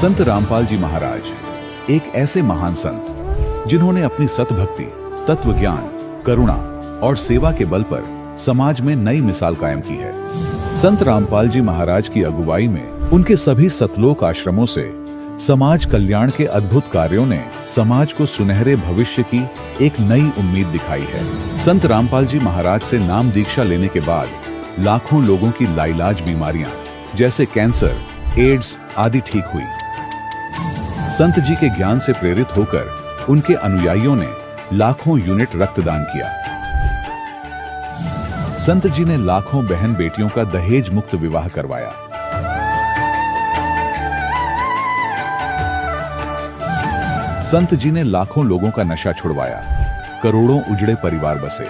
संत रामपाल जी महाराज एक ऐसे महान संत जिन्होंने अपनी सतभक्ति, तत्व ज्ञान, करुणा और सेवा के बल पर समाज में नई मिसाल कायम की है। संत रामपाल जी महाराज की अगुवाई में उनके सभी सतलोक आश्रमों से समाज कल्याण के अद्भुत कार्यों ने समाज को सुनहरे भविष्य की एक नई उम्मीद दिखाई है। संत रामपाल जी महाराज से नाम दीक्षा लेने के बाद लाखों लोगों की लाइलाज बीमारियां जैसे कैंसर, एड्स आदि ठीक हुई। संत जी के ज्ञान से प्रेरित होकर उनके अनुयायियों ने लाखों यूनिट रक्तदान किया। संत जी ने लाखों बहन बेटियों का दहेज मुक्त विवाह करवाया। संत जी ने लाखों लोगों का नशा छुड़वाया, करोड़ों उजड़े परिवार बसे।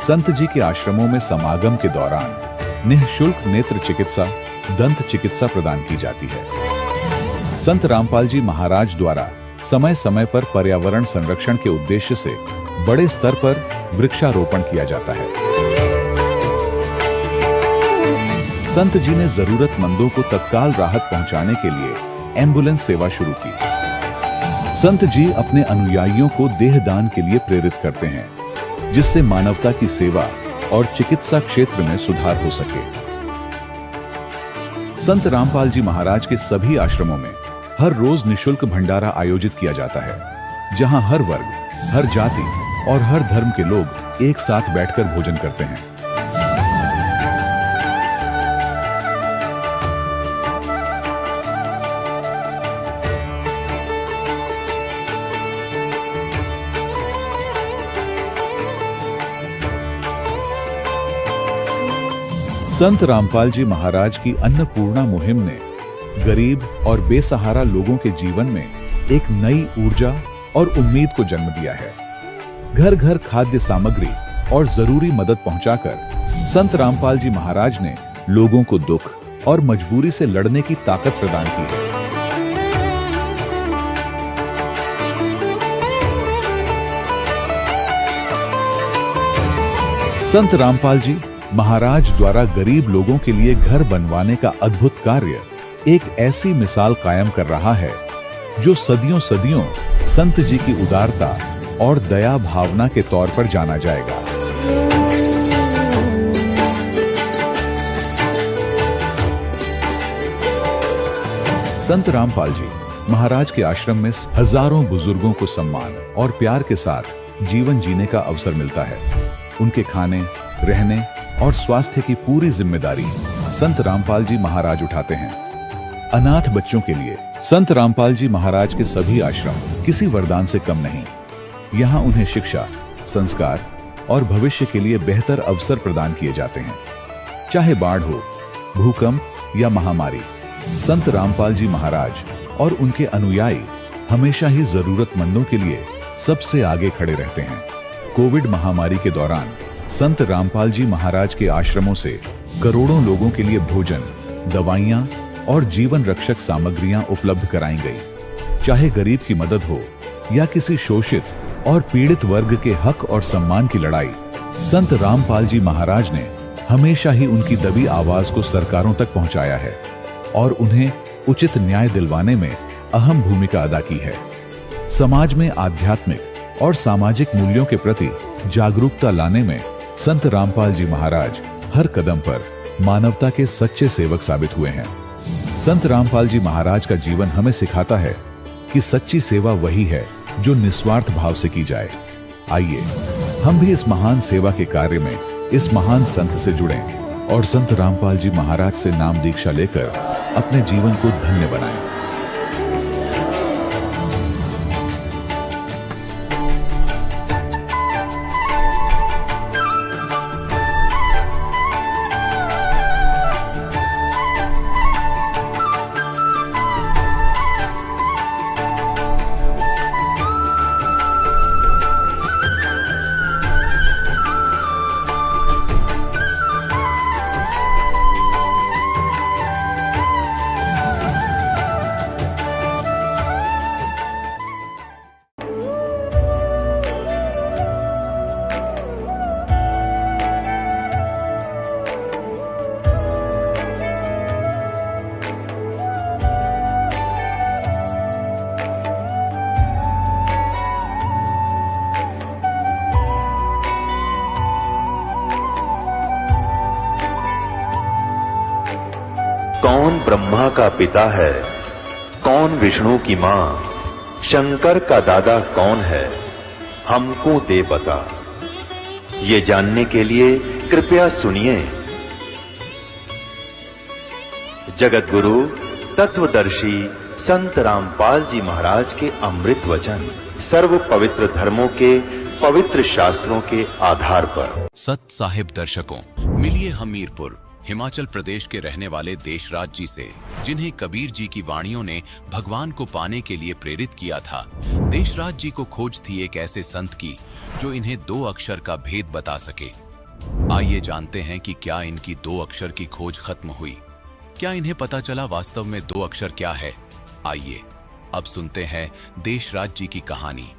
संत जी के आश्रमों में समागम के दौरान निःशुल्क नेत्र चिकित्सा, दंत चिकित्सा प्रदान की जाती है। संत रामपाल जी महाराज द्वारा समय समय पर पर्यावरण संरक्षण के उद्देश्य से बड़े स्तर पर वृक्षारोपण किया जाता है। संत जी ने जरूरतमंदों को तत्काल राहत पहुंचाने के लिए एम्बुलेंस सेवा शुरू की। संत जी अपने अनुयायियों को देहदान के लिए प्रेरित करते हैं, जिससे मानवता की सेवा और चिकित्सा क्षेत्र में सुधार हो सके। संत रामपाल जी महाराज के सभी आश्रमों में हर रोज निःशुल्क भंडारा आयोजित किया जाता है, जहां हर वर्ग, हर जाति और हर धर्म के लोग एक साथ बैठकर भोजन करते हैं। संत रामपाल जी महाराज की अन्नपूर्णा मुहिम ने गरीब और बेसहारा लोगों के जीवन में एक नई ऊर्जा और उम्मीद को जन्म दिया है। घर घर खाद्य सामग्री और जरूरी मदद पहुंचाकर संत रामपाल जी महाराज ने लोगों को दुख और मजबूरी से लड़ने की ताकत प्रदान की है। संत रामपाल जी महाराज द्वारा गरीब लोगों के लिए घर बनवाने का अद्भुत कार्य एक ऐसी मिसाल कायम कर रहा है जो सदियों सदियों संत जी की उदारता और दया भावना के तौर पर जाना जाएगा। संत रामपाल जी महाराज के आश्रम में हजारों बुजुर्गों को सम्मान और प्यार के साथ जीवन जीने का अवसर मिलता है। उनके खाने, रहने और स्वास्थ्य की पूरी जिम्मेदारी संत रामपाल जी महाराज उठाते हैं। अनाथ बच्चों के लिए संत रामपाल जी महाराज के सभी आश्रम किसी वरदान से कम नहीं। यहाँ उन्हें शिक्षा, संस्कार और भविष्य के लिए बेहतर अवसर प्रदान किए जाते हैं। चाहे बाढ़ हो, भूकंप या महामारी, संत रामपाल जी महाराज और उनके अनुयायी हमेशा ही जरूरतमंदों के लिए सबसे आगे खड़े रहते हैं। कोविड महामारी के दौरान संत रामपाल जी महाराज के आश्रमों से करोड़ों लोगों के लिए भोजन, दवाइयां और जीवन रक्षक सामग्रियां उपलब्ध कराई गई। चाहे गरीब की मदद हो या किसी शोषित और पीड़ित वर्ग के हक और सम्मान की लड़ाई, संत रामपाल जी महाराज ने हमेशा ही उनकी दबी आवाज को सरकारों तक पहुंचाया है और उन्हें उचित न्याय दिलवाने में अहम भूमिका अदा की है। समाज में आध्यात्मिक और सामाजिक मूल्यों के प्रति जागरूकता लाने में संत रामपाल जी महाराज हर कदम पर मानवता के सच्चे सेवक साबित हुए हैं। संत रामपाल जी महाराज का जीवन हमें सिखाता है कि सच्ची सेवा वही है जो निस्वार्थ भाव से की जाए। आइए हम भी इस महान सेवा के कार्य में इस महान संत से जुड़ें और संत रामपाल जी महाराज से नाम दीक्षा लेकर अपने जीवन को धन्य बनाएं। कौन ब्रह्मा का पिता है, कौन विष्णु की मां, शंकर का दादा कौन है, हमको दे बता। ये जानने के लिए कृपया सुनिए। जगत गुरु तत्वदर्शी संत रामपाल जी महाराज के अमृत वचन सर्व पवित्र धर्मों के पवित्र शास्त्रों के आधार पर। सत साहिब दर्शकों, मिलिए हमीरपुर हिमाचल प्रदेश के रहने वाले देशराज जी से, जिन्हें कबीर जी की वाणियों ने भगवान को पाने के लिए प्रेरित किया था। देशराज जी को खोज थी एक ऐसे संत की जो इन्हें 2 अक्षर का भेद बता सके। आइए जानते हैं कि क्या इनकी 2 अक्षर की खोज खत्म हुई, क्या इन्हें पता चला वास्तव में 2 अक्षर क्या है। आइए अब सुनते हैं देशराज जी की कहानी,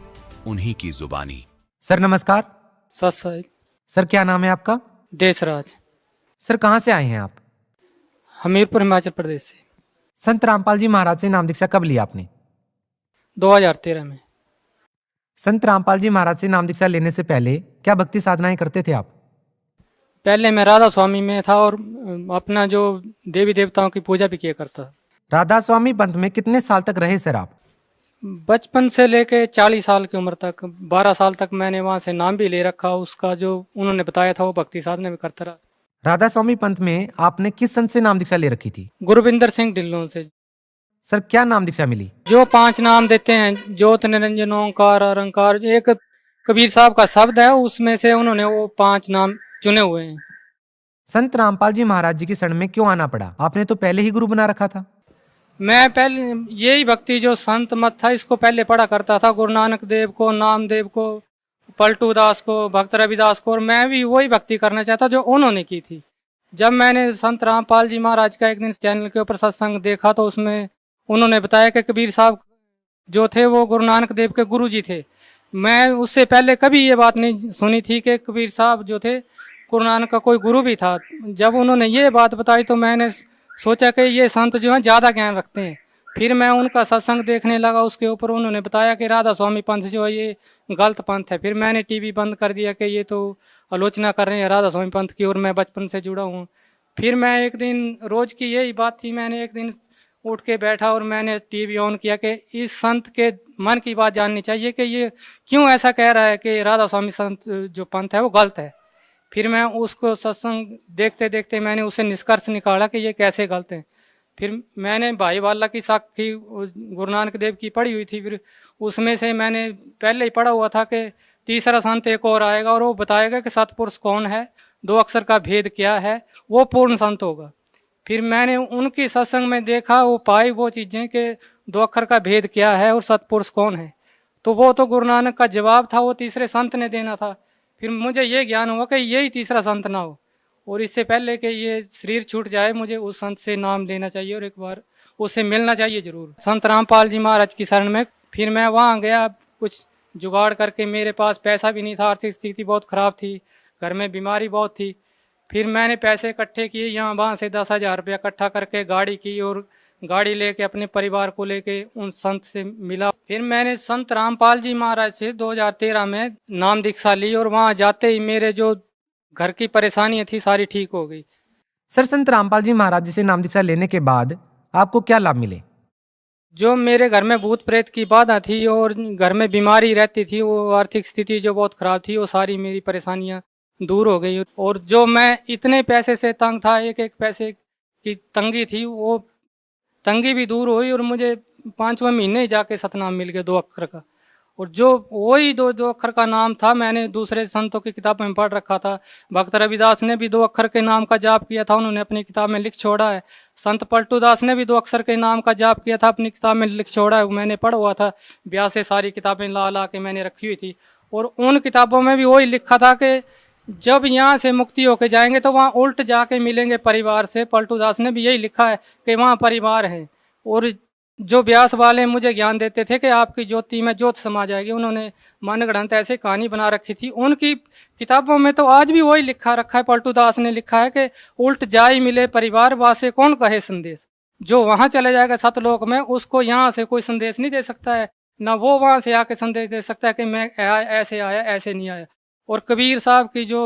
उन्हीं की जुबानी। सर नमस्कार। सत साहिब। सर क्या नाम है आपका? देशराज। सर कहाँ से आए हैं आप? हमीरपुर हिमाचल प्रदेश से। संत रामपाल जी महाराज से नाम दीक्षा कब लिया आपने? 2013 में। संत रामपाल जी महाराज से नाम दीक्षा लेने से पहले क्या भक्ति साधनाएं करते थे आप? पहले मैं राधा स्वामी में था और अपना जो देवी देवताओं की पूजा भी किया करता। राधा स्वामी पंथ में कितने साल तक रहे सर आप? बचपन से लेके 40 साल की उम्र तक, 12 साल तक मैंने वहाँ से नाम भी ले रखा। उसका जो उन्होंने बताया था वो भक्ति साधना भी करता रहा। राधा स्वामी पंथ में आपने किस संत से नाम दीक्षा ले रखी थी? गुरविंदर सिंह ढिल्लों से। सर क्या नाम दीक्षा मिली? जो 5 नाम देते हैं, ज्योत निरंजन ओंकार अरंकार, एक कबीर साहब का शब्द है, उसमें से उन्होंने वो 5 नाम चुने हुए हैं। संत रामपाल जी महाराज जी की शरण में क्यों आना पड़ा? आपने तो पहले ही गुरु बना रखा था। मैं पहले यही भक्ति जो संत मत था इसको पहले पढ़ा करता था, गुरु नानक देव को, नामदेव को, पलटू दास को, भक्त रविदास को, और मैं भी वही भक्ति करना चाहता जो उन्होंने की थी। जब मैंने संत रामपाल जी महाराज का एक दिन चैनल के ऊपर सत्संग देखा तो उसमें उन्होंने बताया कि कबीर साहब जो थे वो गुरु नानक देव के गुरु जी थे। मैं उससे पहले कभी ये बात नहीं सुनी थी कि कबीर साहब जो थे गुरु नानक का कोई गुरु भी था। जब उन्होंने ये बात बताई तो मैंने सोचा कि ये संत जो हैं ज़्यादा ज्ञान रखते हैं। फिर मैं उनका सत्संग देखने लगा, उसके ऊपर उन्होंने बताया कि राधा स्वामी पंथ जो है ये गलत पंथ है। फिर मैंने टीवी बंद कर दिया कि ये तो आलोचना कर रहे हैं राधा स्वामी पंथ की, और मैं बचपन से जुड़ा हूँ। फिर मैं एक दिन, रोज़ की यही बात थी, मैंने एक दिन उठ के बैठा और मैंने टीवी ऑन किया कि इस संत के मन की बात जाननी चाहिए कि ये क्यों ऐसा कह रहा है कि राधा स्वामी संत जो पंथ है वो गलत है। फिर मैं उसको सत्संग देखते देखते मैंने उसे निष्कर्ष निकाला कि ये कैसे गलत है। फिर मैंने भाई वाला की साखी गुरु नानक देव की पढ़ी हुई थी, फिर उसमें से मैंने पहले ही पढ़ा हुआ था कि तीसरा संत एक और आएगा और वो बताएगा कि सतपुरुष कौन है, 2 अक्षर का भेद क्या है, वो पूर्ण संत होगा। फिर मैंने उनकी सत्संग में देखा, वो पाई वो चीज़ें कि 2 अक्षर का भेद क्या है और सतपुरुष कौन है। तो वो तो गुरु नानक का जवाब था, वो तीसरे संत ने देना था। फिर मुझे ये ज्ञान हुआ कि यही तीसरा संत ना हो, और इससे पहले कि ये शरीर छूट जाए मुझे उस संत से नाम लेना चाहिए और एक बार उससे मिलना चाहिए जरूर, संत रामपाल जी महाराज की शरण में। फिर मैं वहाँ गया, कुछ जुगाड़ करके, मेरे पास पैसा भी नहीं था, आर्थिक स्थिति बहुत ख़राब थी, घर में बीमारी बहुत थी। फिर मैंने पैसे इकट्ठे किए, यहाँ वहाँ से 10,000 रुपया इकट्ठा करके गाड़ी की और गाड़ी लेके अपने परिवार को लेके उन संत से मिला। फिर मैंने संत रामपाल जी महाराज से 2013 में नाम दीक्षा ली और वहाँ जाते ही मेरे जो घर की परेशानियाँ थी सारी ठीक हो गई। सर संत रामपाल जी महाराज जी से नाम दीक्षा लेने के बाद आपको क्या लाभ मिले? जो मेरे घर में भूत प्रेत की बाधा थी और घर में बीमारी रहती थी, वो आर्थिक स्थिति जो बहुत खराब थी, वो सारी मेरी परेशानियाँ दूर हो गई। और जो मैं इतने पैसे से तंग था, एक एक पैसे की तंगी थी, वो तंगी भी दूर हुई और मुझे 5वें महीने ही जाके सतनाम मिल गया 2 अक्षर का। और जो वही 2 अक्षर का नाम था, मैंने दूसरे संतों की किताब में पढ़ रखा था। भक्त रविदास ने भी 2 अक्षर के नाम का जाप किया था, उन्होंने अपनी किताब में लिख छोड़ा है। संत पलटू दास ने भी 2 अक्षर के नाम का जाप किया था, अपनी किताब में लिख छोड़ा है। मैंने पढ़ा हुआ था, ब्याह से सारी किताबें ला ला के मैंने रखी हुई थी। और उन किताबों में भी वही लिखा था कि जब यहाँ से मुक्ति होके जाएंगे तो वहाँ उल्ट जाके मिलेंगे परिवार से। पलटू दास ने भी यही लिखा है कि वहाँ परिवार है। और जो व्यास वाले मुझे ज्ञान देते थे कि आपकी ज्योति में ज्योत समा जाएगी, उन्होंने मनगढ़ंत ऐसे कहानी बना रखी थी। उनकी किताबों में तो आज भी वही लिखा रखा है, पलटू दास ने लिखा है कि उल्ट जाई मिले परिवार, वासे कौन कहे संदेश। जो वहाँ चले जाएगा सतलोक में, उसको यहाँ से कोई संदेश नहीं दे सकता है, ना वो वहाँ से आके संदेश दे सकता है कि मैं ऐसे आया ऐसे नहीं आया। और कबीर साहब की जो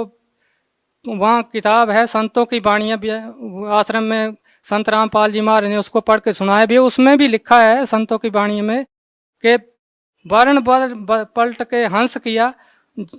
वहाँ किताब है, संतों की वाणियाँ, आश्रम में संत रामपाल जी महाराज ने उसको पढ़ के सुनाया भी। उसमें भी लिखा है संतों की वाणी में कि वर्ण पलट के हंस किया,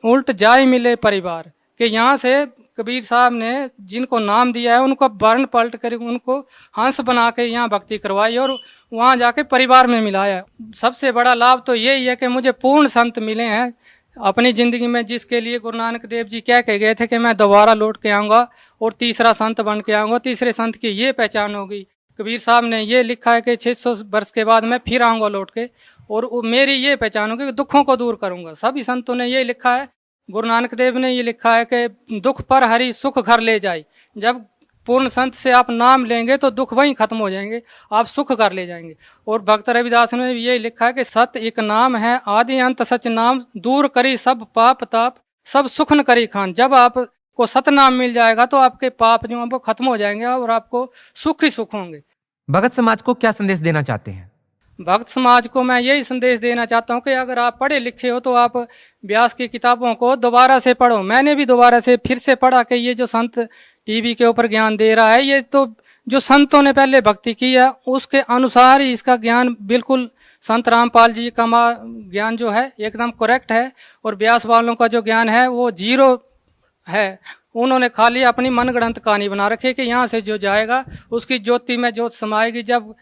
उल्ट जाय मिले परिवार। कि यहाँ से कबीर साहब ने जिनको नाम दिया है उनको वर्ण पलट कर उनको हंस बना के यहाँ भक्ति करवाई और वहाँ जाके परिवार में मिलाया। सबसे बड़ा लाभ तो यही है कि मुझे पूर्ण संत मिले हैं अपनी ज़िंदगी में, जिसके लिए गुरु नानक देव जी कह के गए थे कि मैं दोबारा लौट के आऊँगा और तीसरा संत बन के आऊँगा, तीसरे संत की ये पहचान होगी। कबीर साहब ने ये लिखा है कि 600 वर्ष के बाद मैं फिर आऊँगा लौट के और मेरी ये पहचान होगी कि दुखों को दूर करूँगा। सभी संतों ने ये लिखा है, गुरु नानक देव ने ये लिखा है कि दुख पर हरि सुख घर ले जाए। जब पूर्ण संत से आप नाम लेंगे तो दुख वहीं खत्म हो जाएंगे, आप सुख कर ले जाएंगे। और भक्त रविदास ने भी यही लिखा है कि सत एक नाम है आदि अंत सच नाम, दूर करी सब पाप ताप सब सुख न करी खान। जब आपको सत नाम मिल जाएगा तो आपके पाप जो हैं वो खत्म हो जाएंगे और आपको सुख ही सुख होंगे। भगत समाज को क्या संदेश देना चाहते हैं? भक्त समाज को मैं यही संदेश देना चाहता हूँ कि अगर आप पढ़े लिखे हो तो आप व्यास की किताबों को दोबारा से पढ़ो। मैंने भी दोबारा से फिर से पढ़ा कि ये जो संत टीवी के ऊपर ज्ञान दे रहा है, ये तो जो संतों ने पहले भक्ति की है उसके अनुसार ही इसका ज्ञान बिल्कुल संत रामपाल जी का ज्ञान जो है एकदम करेक्ट है। और व्यास वालों का जो ज्ञान है वो जीरो है। उन्होंने खाली अपनी मनगढ़ंत कहानी बना रखी है कि यहाँ से जो जाएगा उसकी ज्योति में ज्योत समाएगी। जब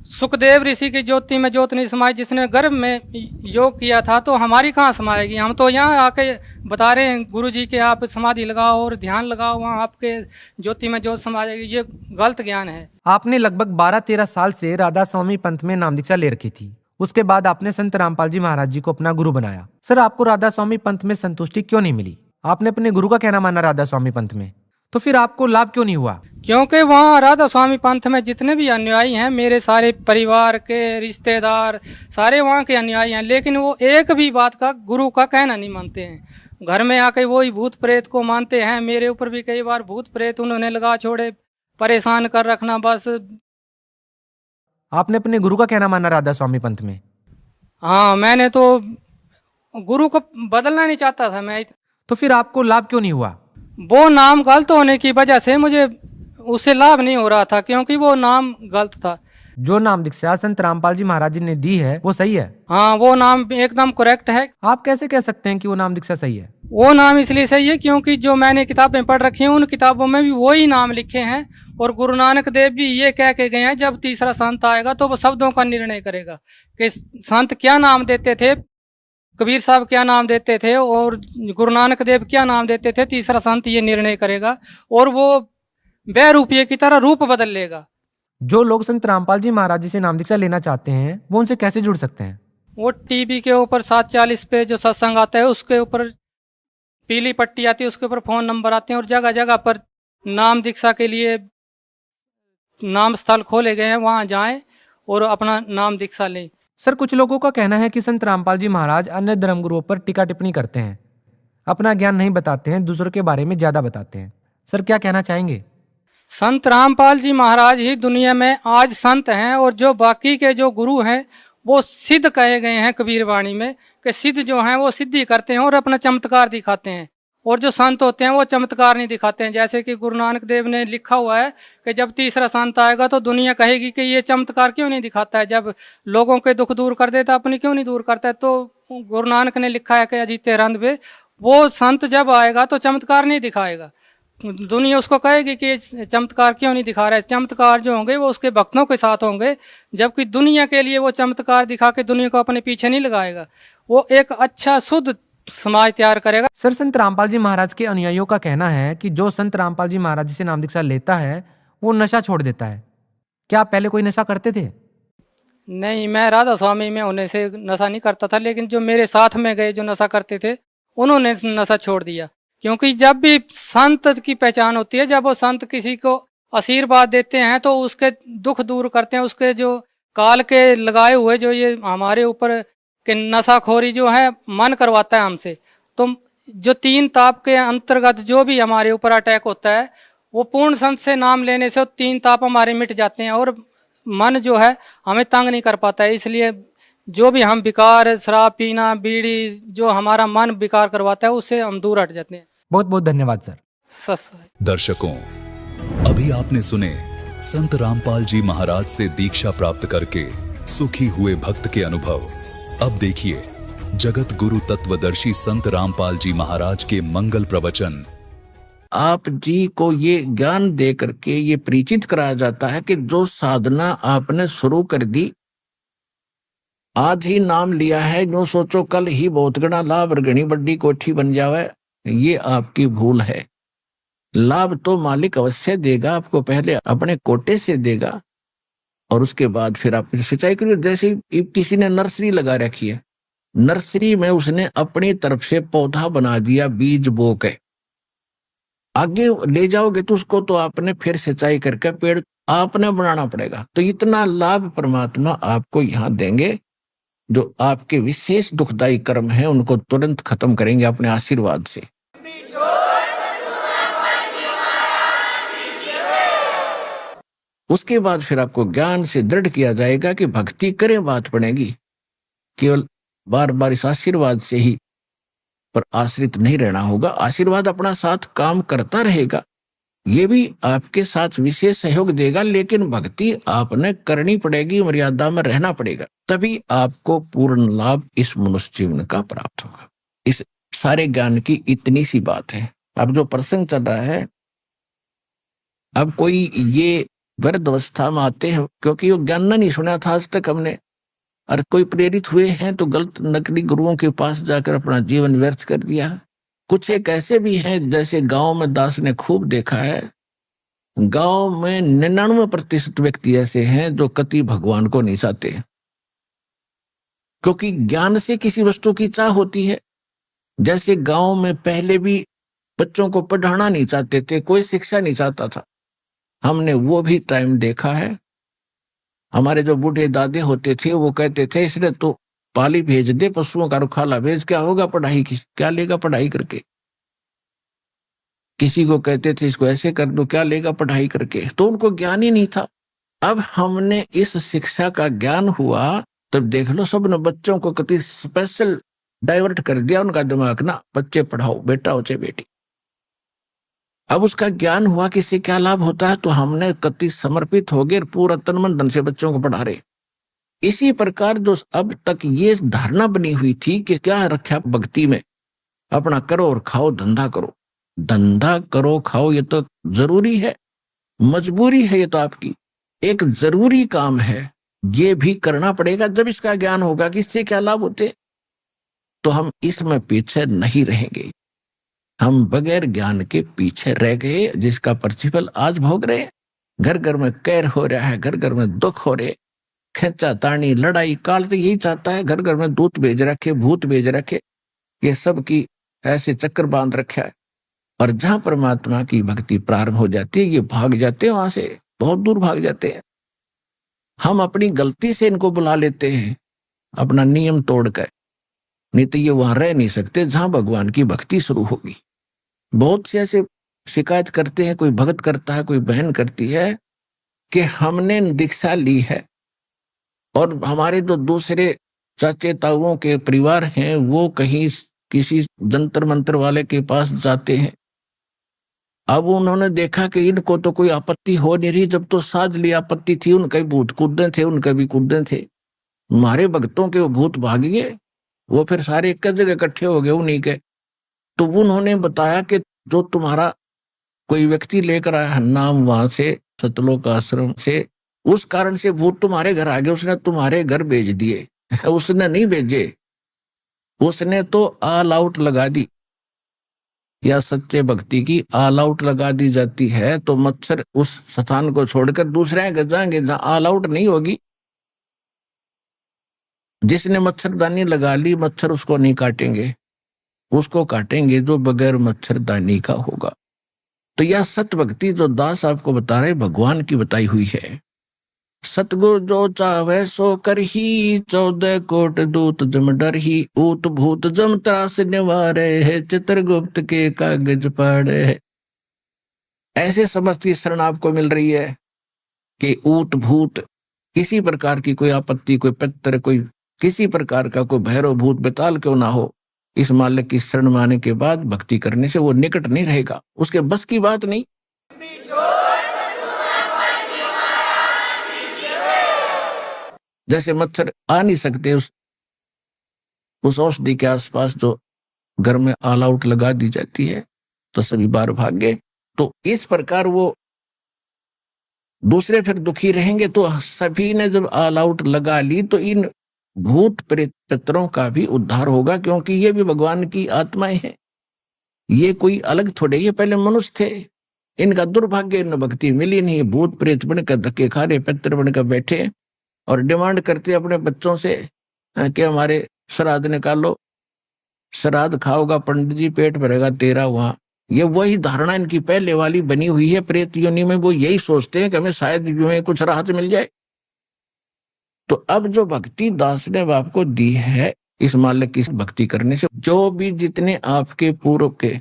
सुखदेव ऋषि की ज्योति में ज्योत नहीं समाई, जिसने गर्भ में योग किया था, तो हमारी कहाँ समाएगी? हम तो यहाँ आके बता रहे हैं गुरु जी के आप समाधि लगाओ और ध्यान लगाओ, वहाँ आपके ज्योति में ज्योत समा जाएगी। ये गलत ज्ञान है। आपने लगभग 12-13 साल से राधा स्वामी पंथ में नाम दीक्षा ले रखी थी। उसके बाद आपने संत रामपाल जी महाराज जी को अपना गुरु बनाया। सर, आपको राधा स्वामी पंथ में संतुष्टि क्यों नहीं मिली? आपने अपने गुरु का कहना माना राधा स्वामी पंथ में, तो फिर आपको लाभ क्यों नहीं हुआ? क्योंकि वहाँ राधा स्वामी पंथ में जितने भी अनुयायी हैं, मेरे सारे परिवार के रिश्तेदार सारे वहाँ के अनुयायी हैं, लेकिन वो एक भी बात का गुरु का कहना नहीं मानते हैं। घर में आके वही भूत प्रेत को मानते हैं। मेरे ऊपर भी कई बार भूत प्रेत उन्होंने लगा छोड़े, परेशान कर रखना बस। आपने अपने गुरु का कहना माना राधा स्वामी पंथ में? हाँ, मैंने तो गुरु को बदलना नहीं चाहता था मैं। तो फिर आपको लाभ क्यों नहीं हुआ? वो नाम गलत होने की वजह से मुझे उससे लाभ नहीं हो रहा था, क्योंकि वो नाम गलत था। जो नाम दीक्षा संत रामपाल जी महाराज जी ने दी है वो सही है? हाँ, वो नाम एकदम करेक्ट है। आप कैसे कह सकते हैं कि वो नाम दीक्षा सही है? वो नाम इसलिए सही है क्योंकि जो मैंने किताबें पढ़ रखी हैं उन किताबों में भी वही नाम लिखे हैं। और गुरु नानक देव भी ये कह के गए हैं, जब तीसरा संत आएगा तो वो शब्दों का निर्णय करेगा कि संत क्या नाम देते थे, कबीर साहब क्या नाम देते थे और गुरु नानक देव क्या नाम देते थे। तीसरा संत ये निर्णय करेगा और वो बेरूपिये की तरह रूप बदल लेगा। जो लोग संत रामपाल जी महाराज जी से नाम दीक्षा लेना चाहते हैं वो उनसे कैसे जुड़ सकते हैं? वो टीवी के ऊपर 7:40 पे जो सत्संग आता है उसके ऊपर पीली पट्टी आती है, उसके ऊपर फोन नंबर आते हैं और जगह जगह पर नाम दीक्षा के लिए नाम स्थल खोले गए हैं, वहाँ जाएं और अपना नाम दीक्षा लें। सर, कुछ लोगों का कहना है कि संत रामपाल जी महाराज अन्य धर्मगुरुओं पर टीका टिप्पणी करते हैं, अपना ज्ञान नहीं बताते हैं, दूसरों के बारे में ज्यादा बताते हैं। सर, क्या कहना चाहेंगे? संत रामपाल जी महाराज ही दुनिया में आज संत हैं और जो बाकी के जो गुरु हैं वो सिद्ध कहे गए हैं कबीर वाणी में कि सिद्ध जो हैं वो सिद्धि करते हैं और अपना चमत्कार दिखाते हैं। और जो संत होते हैं वो चमत्कार नहीं दिखाते हैं। जैसे कि गुरु नानक देव ने लिखा हुआ है कि जब तीसरा संत आएगा तो दुनिया कहेगी कि ये चमत्कार क्यों नहीं दिखाता है, जब लोगों के दुख दूर कर देता अपनी क्यों नहीं दूर करता है। तो गुरु नानक ने लिखा है कि अजीते रंध पे वो संत जब आएगा तो चमत्कार नहीं दिखाएगा, दुनिया उसको कहेगी कि चमत्कार क्यों नहीं दिखा रहा है। चमत्कार जो होंगे वो उसके भक्तों के साथ होंगे, जबकि दुनिया के लिए वो चमत्कार दिखा के दुनिया को अपने पीछे नहीं लगाएगा। वो एक अच्छा शुद्ध समाज तैयार करेगा। सर, संत रामपाल जी महाराज के अनुयायियों का कहना है कि जो संत रामपाल जी महाराज जी से नाम दीक्षा लेता है वो नशा छोड़ देता है। क्या आप पहले कोई नशा करते थे? नहीं, मैं राधा स्वामी में होने से नशा नहीं करता था, लेकिन जो मेरे साथ में गए जो नशा करते थे उन्होंने नशा छोड़ दिया। क्योंकि जब भी संत की पहचान होती है, जब वो संत किसी को आशीर्वाद देते हैं तो उसके दुख दूर करते हैं, उसके जो काल के लगाए हुए जो ये हमारे ऊपर कि नशाखोरी जो है मन करवाता है हमसे। तो जो 3 ताप के अंतर्गत जो भी हमारे ऊपर अटैक होता है वो पूर्ण संत से नाम लेने से 3 ताप हमारे मिट जाते हैं और मन जो है हमें तंग नहीं कर पाता है। इसलिए जो भी हम विकार, शराब पीना, बीड़ी, जो हमारा मन विकार करवाता है उससे हम दूर हट जाते हैं। बहुत बहुत धन्यवाद सर। दर्शकों, अभी आपने सुने संत रामपाल जी महाराज से दीक्षा प्राप्त करके सुखी हुए भक्त के अनुभव। अब देखिए जगत गुरु तत्वदर्शी संत रामपाल जी महाराज के मंगल प्रवचन। आप जी को ये ज्ञान दे करके ये परिचित कराया जाता है कि जो साधना आपने शुरू कर दी, आज ही नाम लिया है, जो सोचो कल ही बहुत गणा लाभ और घनी बड्डी कोठी बन जावे, ये आपकी भूल है। लाभ तो मालिक अवश्य देगा, आपको पहले अपने कोटे से देगा और उसके बाद फिर आप सिंचाई करिए। जैसे किसी ने नर्सरी लगा रखी है, नर्सरी में उसने अपनी तरफ से पौधा बना दिया, बीज बो के आगे ले जाओगे तो उसको तो आपने फिर सिंचाई करके पेड़ आपने बनाना पड़ेगा। तो इतना लाभ परमात्मा आपको यहाँ देंगे, जो आपके विशेष दुखदायी कर्म है उनको तुरंत खत्म करेंगे अपने आशीर्वाद से। उसके बाद फिर आपको ज्ञान से दृढ़ किया जाएगा कि भक्ति करें, बात पड़ेगी, केवल बार बार इस आशीर्वाद से ही पर आश्रित नहीं रहना होगा। आशीर्वाद अपना साथ काम करता रहेगा, ये भी आपके साथ विशेष सहयोग देगा, लेकिन भक्ति आपने करनी पड़ेगी, मर्यादा में रहना पड़ेगा, तभी आपको पूर्ण लाभ इस मनुष्य जीवन का प्राप्त होगा। इस सारे ज्ञान की इतनी सी बात है। अब जो प्रसंग चल रहा है, अब कोई ये वृद्ध अवस्था में आते हैं, क्योंकि वो ज्ञान नहीं सुना था आज तक हमने, और कोई प्रेरित हुए हैं तो गलत नकली गुरुओं के पास जाकर अपना जीवन व्यर्थ कर दिया। कुछ एक ऐसे भी हैं, जैसे गांव में दास ने खूब देखा है, गांव में 99% व्यक्ति ऐसे हैं जो कति भगवान को नहीं चाहते, क्योंकि ज्ञान से किसी वस्तु की चाह होती है। जैसे गांव में पहले भी बच्चों को पढ़ाना नहीं चाहते थे, कोई शिक्षा नहीं चाहता था, हमने वो भी टाइम देखा है। हमारे जो बूढ़े दादे होते थे वो कहते थे इसने तो पाली भेज दे, पशुओं का रुखाला भेज, क्या होगा पढ़ाई की, क्या लेगा पढ़ाई करके। किसी को कहते थे इसको ऐसे कर दो, क्या लेगा पढ़ाई करके, तो उनको ज्ञान ही नहीं था। अब हमने इस शिक्षा का ज्ञान हुआ, तब देख लो सबने बच्चों को कति स्पेशल डाइवर्ट कर दिया उनका दिमाग, ना बच्चे पढ़ाओ, बेटा हो चाहे बेटी। अब उसका ज्ञान हुआ कि इससे क्या लाभ होता है, तो हमने कति समर्पित हो गए, पूरा तन मन धन से बच्चों को पढ़ा रहे। इसी प्रकार जो अब तक ये धारणा बनी हुई थी कि क्या रखा भक्ति में, अपना करो और खाओ, धंधा करो, धंधा करो खाओ, ये तो जरूरी है, मजबूरी है, ये तो आपकी एक जरूरी काम है, ये भी करना पड़ेगा। जब इसका ज्ञान होगा कि इससे क्या लाभ होते, तो हम इसमें पीछे नहीं रहेंगे। हम बगैर ज्ञान के पीछे रह गए, जिसका प्रतिफल आज भोग रहे हैं। घर घर में कैर हो रहा है, घर घर में दुख हो रहे, खेचा तानी लड़ाई, काल तो यही चाहता है, घर घर में दूत भेज रखे, भूत भेज रखे, ये सब की ऐसे चक्कर बांध रखा है। और जहां परमात्मा की भक्ति प्रारंभ हो जाती है, ये भाग जाते हैं, वहां से बहुत दूर भाग जाते हैं। हम अपनी गलती से इनको बुला लेते हैं, अपना नियम तोड़कर, नहीं तो ये वहां रह नहीं सकते जहां भगवान की भक्ति शुरू होगी। बहुत से ऐसे शिकायत करते हैं, कोई भगत करता है, कोई बहन करती है कि हमने दीक्षा ली है और हमारे जो दूसरे चाचे ताऊओं के परिवार हैं वो कहीं किसी जंतर मंतर वाले के पास जाते हैं। अब उन्होंने देखा कि इनको तो कोई आपत्ति हो नहीं रही, जब तो साज ली आपत्ति थी, उनका भी भूत कूदे थे, उनका भी कूदे थे, हमारे भक्तों के वो भूत भाग गए, वो फिर सारे एक जगह इकट्ठे हो गए उन्हीं के। तो उन्होंने बताया कि जो तुम्हारा कोई व्यक्ति लेकर आया नाम वहां से सतलोक आश्रम से, उस कारण से भूत तुम्हारे घर आ गए, उसने तुम्हारे घर भेज दिए। उसने नहीं भेजे, उसने तो ऑल आउट लगा दी। या सच्चे भक्ति की ऑल आउट लगा दी जाती है तो मच्छर उस स्थान को छोड़कर दूसरे घर जाएंगे जहां ऑल आउट नहीं होगी। जिसने मच्छरदानी लगा ली, मच्छर उसको नहीं काटेंगे, उसको काटेंगे जो बगैर मच्छरदानी का होगा। तो यह सत्य भक्ति जो दास आपको बता रहे भगवान की बताई हुई है। सतगुरु जो चाहे सो कर ही, 14 कोट दूत जम डर ही, ऊत भूत जम त्रास निवारे है, चित्रगुप्त के कागज पढ़े है। ऐसे समर्थ की शरण आपको मिल रही है कि ऊत भूत किसी प्रकार की कोई आपत्ति, कोई पितर, कोई किसी प्रकार का कोई भैरव भूत बेताल क्यों ना हो, इस मालिक की शरण में आने के बाद भक्ति करने से वो निकट नहीं रहेगा, उसके बस की बात नहीं। जैसे मच्छर आ नहीं सकते उस औषधि के आसपास जो घर में ऑल आउट लगा दी जाती है, तो सभी बार भाग गए। तो इस प्रकार वो दूसरे फिर दुखी रहेंगे, तो सभी ने जब ऑल आउट लगा ली तो इन भूत प्रेत पितरों का भी उद्धार होगा, क्योंकि ये भी भगवान की आत्माएं हैं। ये कोई अलग थोड़े, ये पहले मनुष्य थे। इनका दुर्भाग्य, इन भक्ति मिली नहीं, भूत प्रेत बनकर धक्के खा रहे, पितर बनकर बैठे और डिमांड करते अपने बच्चों से कि हमारे श्राद्ध निकालो, श्राद्ध खाओगा पंडित जी, पेट भरेगा तेरा। वहां ये वही धारणा इनकी पहले वाली बनी हुई है प्रेत योनि में। वो यही सोचते हैं कि हमें शायद में कुछ राहत मिल जाए। तो अब जो भक्ति दास ने आपको दी है, इस मालिक की भक्ति करने से जो भी जितने आपके पूर्व के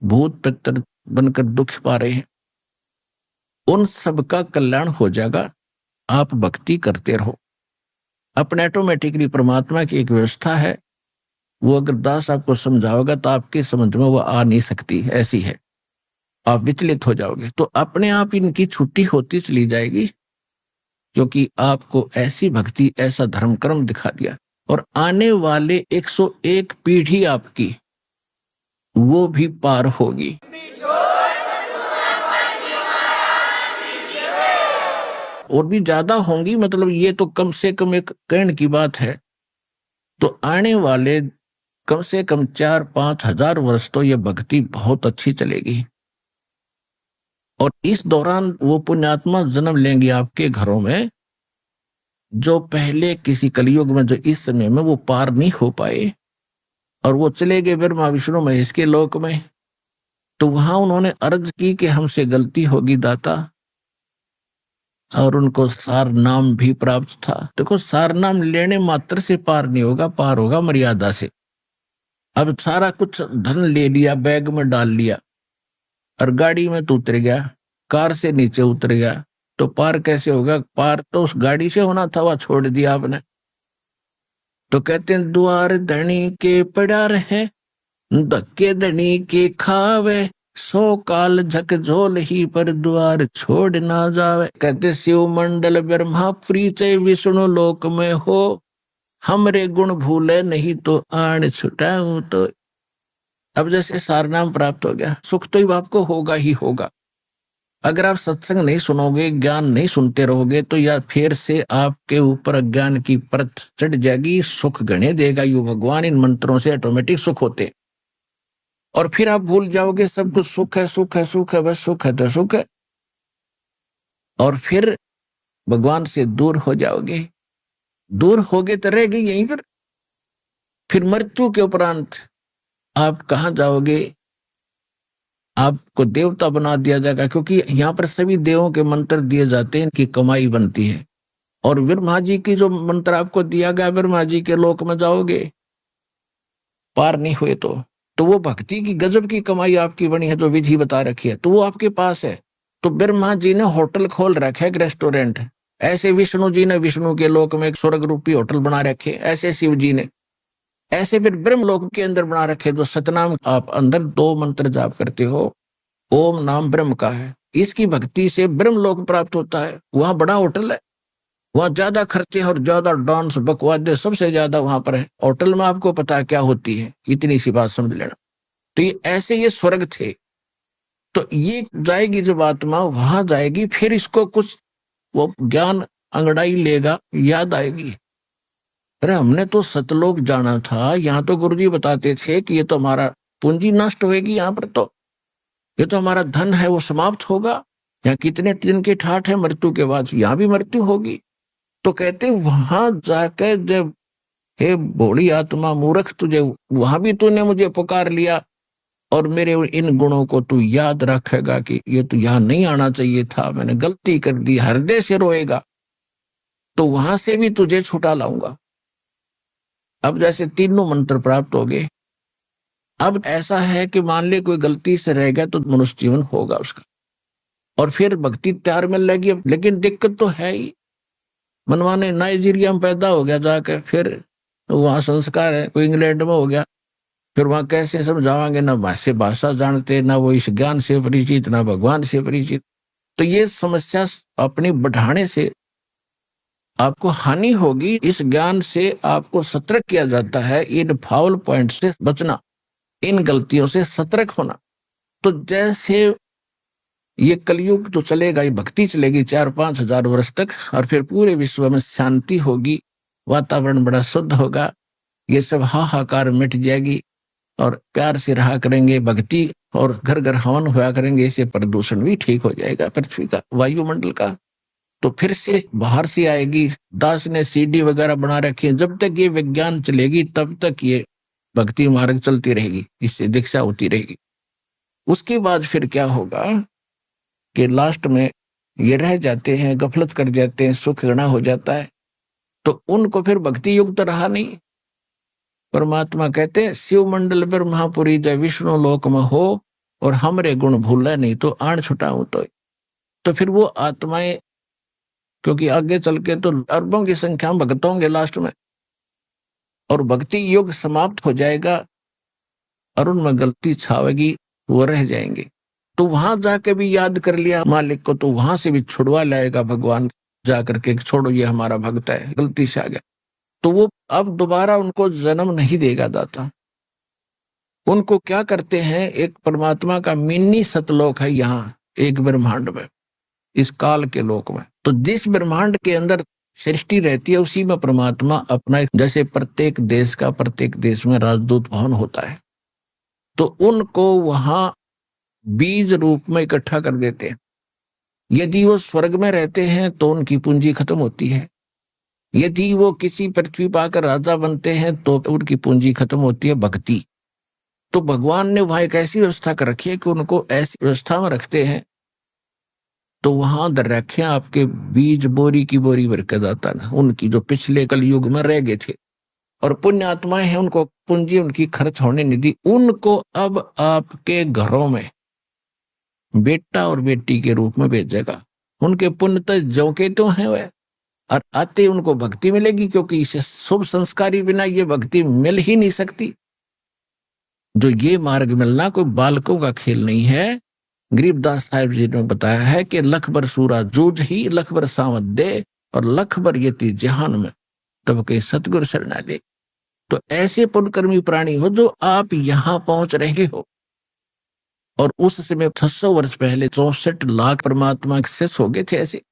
भूत पितर बनकर दुख पा रहे हैं, उन सब का कल्याण हो जाएगा। आप भक्ति करते रहो। अपने ऑटोमेटिकली परमात्मा की एक व्यवस्था है, वो अगर दास आपको समझाओगा तो आपके समझ में वो आ नहीं सकती, ऐसी है। आप विचलित हो जाओगे तो अपने आप इनकी छुट्टी होती चली जाएगी, क्योंकि आपको ऐसी भक्ति, ऐसा धर्म कर्म दिखा दिया। और आने वाले 101 पीढ़ी आपकी वो भी पार होगी। और भी ज्यादा होंगी, मतलब ये तो कम से कम एक कहने की बात है। तो आने वाले कम से कम 4-5 हजार वर्ष तो ये भक्ति बहुत अच्छी चलेगी। और इस दौरान वो पुण्यात्मा जन्म लेंगे आपके घरों में, जो पहले किसी कलयुग में, जो इस समय में वो पार नहीं हो पाए, और वो चले गए ब्रह्मा विष्णु महेश के लोक में। तो वहां उन्होंने अर्ज की कि हमसे गलती होगी दाता, और उनको सार नाम भी प्राप्त था। देखो, सार नाम लेने मात्र से पार नहीं होगा, पार होगा मर्यादा से। अब सारा कुछ धन ले लिया, बैग में डाल लिया, और गाड़ी में तो उतर गया, कार से नीचे उतर गया, तो पार कैसे होगा? पार तो उस गाड़ी से होना था, वह छोड़ दिया आपने। तो कहते हैं द्वार धनी के पड़ा रहे, धक्के धनी के खावे, 100 काल झकझोल ही पर द्वार छोड़ ना जावे। कहते शिव मंडल ब्रह्मा प्रीचय विष्णु लोक में हो, हमरे गुण भूले नहीं तो आण छुटाऊं तो। अब जैसे सारनाम प्राप्त हो गया, सुख तो आपको होगा ही होगा। अगर आप सत्संग नहीं सुनोगे, ज्ञान नहीं सुनते रहोगे, तो या फिर से आपके ऊपर अज्ञान की परत चढ़ जाएगी, सुख गणे देगा। यू भगवान इन मंत्रों से ऑटोमेटिक सुख होते, और फिर आप भूल जाओगे सब कुछ सुख है, सुख है, सुख है, बस सुख है तो सुख है। और फिर भगवान से दूर हो जाओगे। दूर होगे तो रहेगी यहीं पर। फिर मृत्यु के उपरांत आप कहाँ जाओगे? आपको देवता बना दिया जाएगा, क्योंकि यहाँ पर सभी देवों के मंत्र दिए जाते हैं, इनकी कमाई बनती है। और ब्रह्मा जी की जो मंत्र आपको दिया गया, ब्रह्मा जी के लोक में जाओगे, पार नहीं हुए तो वो भक्ति की गजब की कमाई आपकी बनी है, जो विधि बता रखी है, तो वो आपके पास है। तो ब्रह्मा जी ने होटल खोल रखा है, एक रेस्टोरेंट। ऐसे विष्णु जी ने विष्णु के लोक में एक स्वर्ग रूपी होटल बना रखे, ऐसे शिव जी ने, ऐसे फिर ब्रह्म लोक के अंदर बना रखे। जो सतनाम आप अंदर 2 मंत्र जाप करते हो, ओम नाम ब्रह्म का है, इसकी भक्ति से ब्रह्म लोक प्राप्त होता है। वहां बड़ा होटल है, वहां ज्यादा खर्चे और ज्यादा डांस बकवादे सबसे ज्यादा वहां पर है। होटल में आपको पता क्या होती है, इतनी सी बात समझ लेना। तो ये ऐसे ये स्वर्ग थे। तो ये जाएगी जब आत्मा वहां जाएगी, फिर इसको कुछ वो ज्ञान अंगड़ाई लेगा, याद आएगी, अरे हमने तो सतलोक जाना था, यहाँ तो गुरुजी बताते थे कि ये तो हमारा पूंजी नष्ट होगी, यहाँ पर तो ये तो हमारा धन है वो समाप्त होगा, यहाँ कितने दिन की ठाठ है, मृत्यु के बाद यहाँ भी मृत्यु होगी। तो कहते वहां जाकर जब, हे भोली आत्मा मूर्ख, तुझे वहां भी तूने मुझे पुकार लिया, और मेरे इन गुणों को तू याद रखेगा कि ये तो यहाँ नहीं आना चाहिए था, मैंने गलती कर दी, हृदय से रोएगा, तो वहां से भी तुझे छुटा लाऊंगा। अब जैसे तीनों मंत्र प्राप्त हो गए। अब ऐसा है कि मान ले कोई गलती से रह गया तो मनुष्य जीवन होगा उसका, और फिर भक्ति तैयार मिल लगी। लेकिन दिक्कत तो है ही, मनवाने नाइजीरिया में पैदा हो गया जाकर, फिर वहां संस्कार है, कोई इंग्लैंड में हो गया, फिर वहां कैसे समझावांगे, ना भाषा जानते, ना वो इस ज्ञान से परिचित, ना भगवान से परिचित। तो ये समस्या अपनी बढ़ाने से आपको हानि होगी। इस ज्ञान से आपको सतर्क किया जाता है, इन फाउल पॉइंट से बचना, इन गलतियों से सतर्क होना। तो जैसे ये कलयुग तो चलेगा, ये भक्ति चलेगी 4-5 हजार वर्ष तक, और फिर पूरे विश्व में शांति होगी, वातावरण बड़ा शुद्ध होगा, ये सब हाहाकार मिट जाएगी, और प्यार से रहा करेंगे, भक्ति, और घर घर हवन हुआ करेंगे। इससे प्रदूषण भी ठीक हो जाएगा पृथ्वी का, वायुमंडल का। तो फिर से बाहर से आएगी। दास ने सीडी वगैरह बना रखी है। जब तक ये विज्ञान चलेगी तब तक ये भक्ति मार्ग चलती रहेगी, इससे दीक्षा होती रहेगी। उसके बाद फिर क्या होगा कि लास्ट में ये रह जाते हैं, गफलत कर जाते हैं, सुख गणा हो जाता है, तो उनको फिर भक्ति युक्त रहा नहीं। परमात्मा कहते हैं शिव मंडल पर महापुरी जय विष्णु लोक में हो, और हमरे गुण भूला नहीं तो आण छुटाऊं। तो फिर वो आत्माएं, क्योंकि आगे चल के तो अरबों की संख्या में भक्त होंगे लास्ट में, और भक्ति युग समाप्त हो जाएगा, और उनमें गलती छावेगी, वो रह जाएंगे। तो वहां जाके भी याद कर लिया मालिक को, तो वहां से भी छुड़वा लाएगा भगवान जाकर के, छोड़ो ये हमारा भक्त है, गलती से आ गया। तो वो अब दोबारा उनको जन्म नहीं देगा दाता। उनको क्या करते हैं, एक परमात्मा का मिनी सतलोक है यहाँ एक ब्रह्मांड में, इस काल के लोक में। तो जिस ब्रह्मांड के अंदर सृष्टि रहती है उसी में परमात्मा अपना, जैसे प्रत्येक देश का प्रत्येक देश में राजदूत भवन होता है, तो उनको वहां बीज रूप में इकट्ठा कर देते हैं। यदि वो स्वर्ग में रहते हैं तो उनकी पूंजी खत्म होती है, यदि वो किसी पृथ्वी पाकर राजा बनते हैं तो उनकी पूंजी खत्म होती है भक्ति। तो भगवान ने वहां एक ऐसी व्यवस्था कर रखी है कि उनको ऐसी व्यवस्था में रखते हैं, तो वहां दर रखे आपके बीज बोरी की बोरी भर के जाता ना, उनकी जो पिछले कलयुग में रह गए थे, और पुण्य आत्माएं हैं, उनको पूंजी उनकी खर्च होने नहीं दी, उनको अब आपके घरों में बेटा और बेटी के रूप में भेजेगा। उनके पुण्य तो जो के तो है वह, और आते उनको भक्ति मिलेगी, क्योंकि इसे शुभ संस्कारी बिना ये भक्ति मिल ही नहीं सकती। जो ये मार्ग मिलना कोई बालकों का खेल नहीं है। गरीबदास साहिब जी ने बताया है कि लख बर सूरा जूझ ही, लख बर सावत दे, और लख बर यति जहान में, तब के सतगुरु शरणा दे। तो ऐसे पुण्यकर्मी प्राणी हो जो आप यहां पहुंच रहे हो, और उस समय 600 वर्ष पहले 64 लाख परमात्मा एक्सेस हो गए थे ऐसे,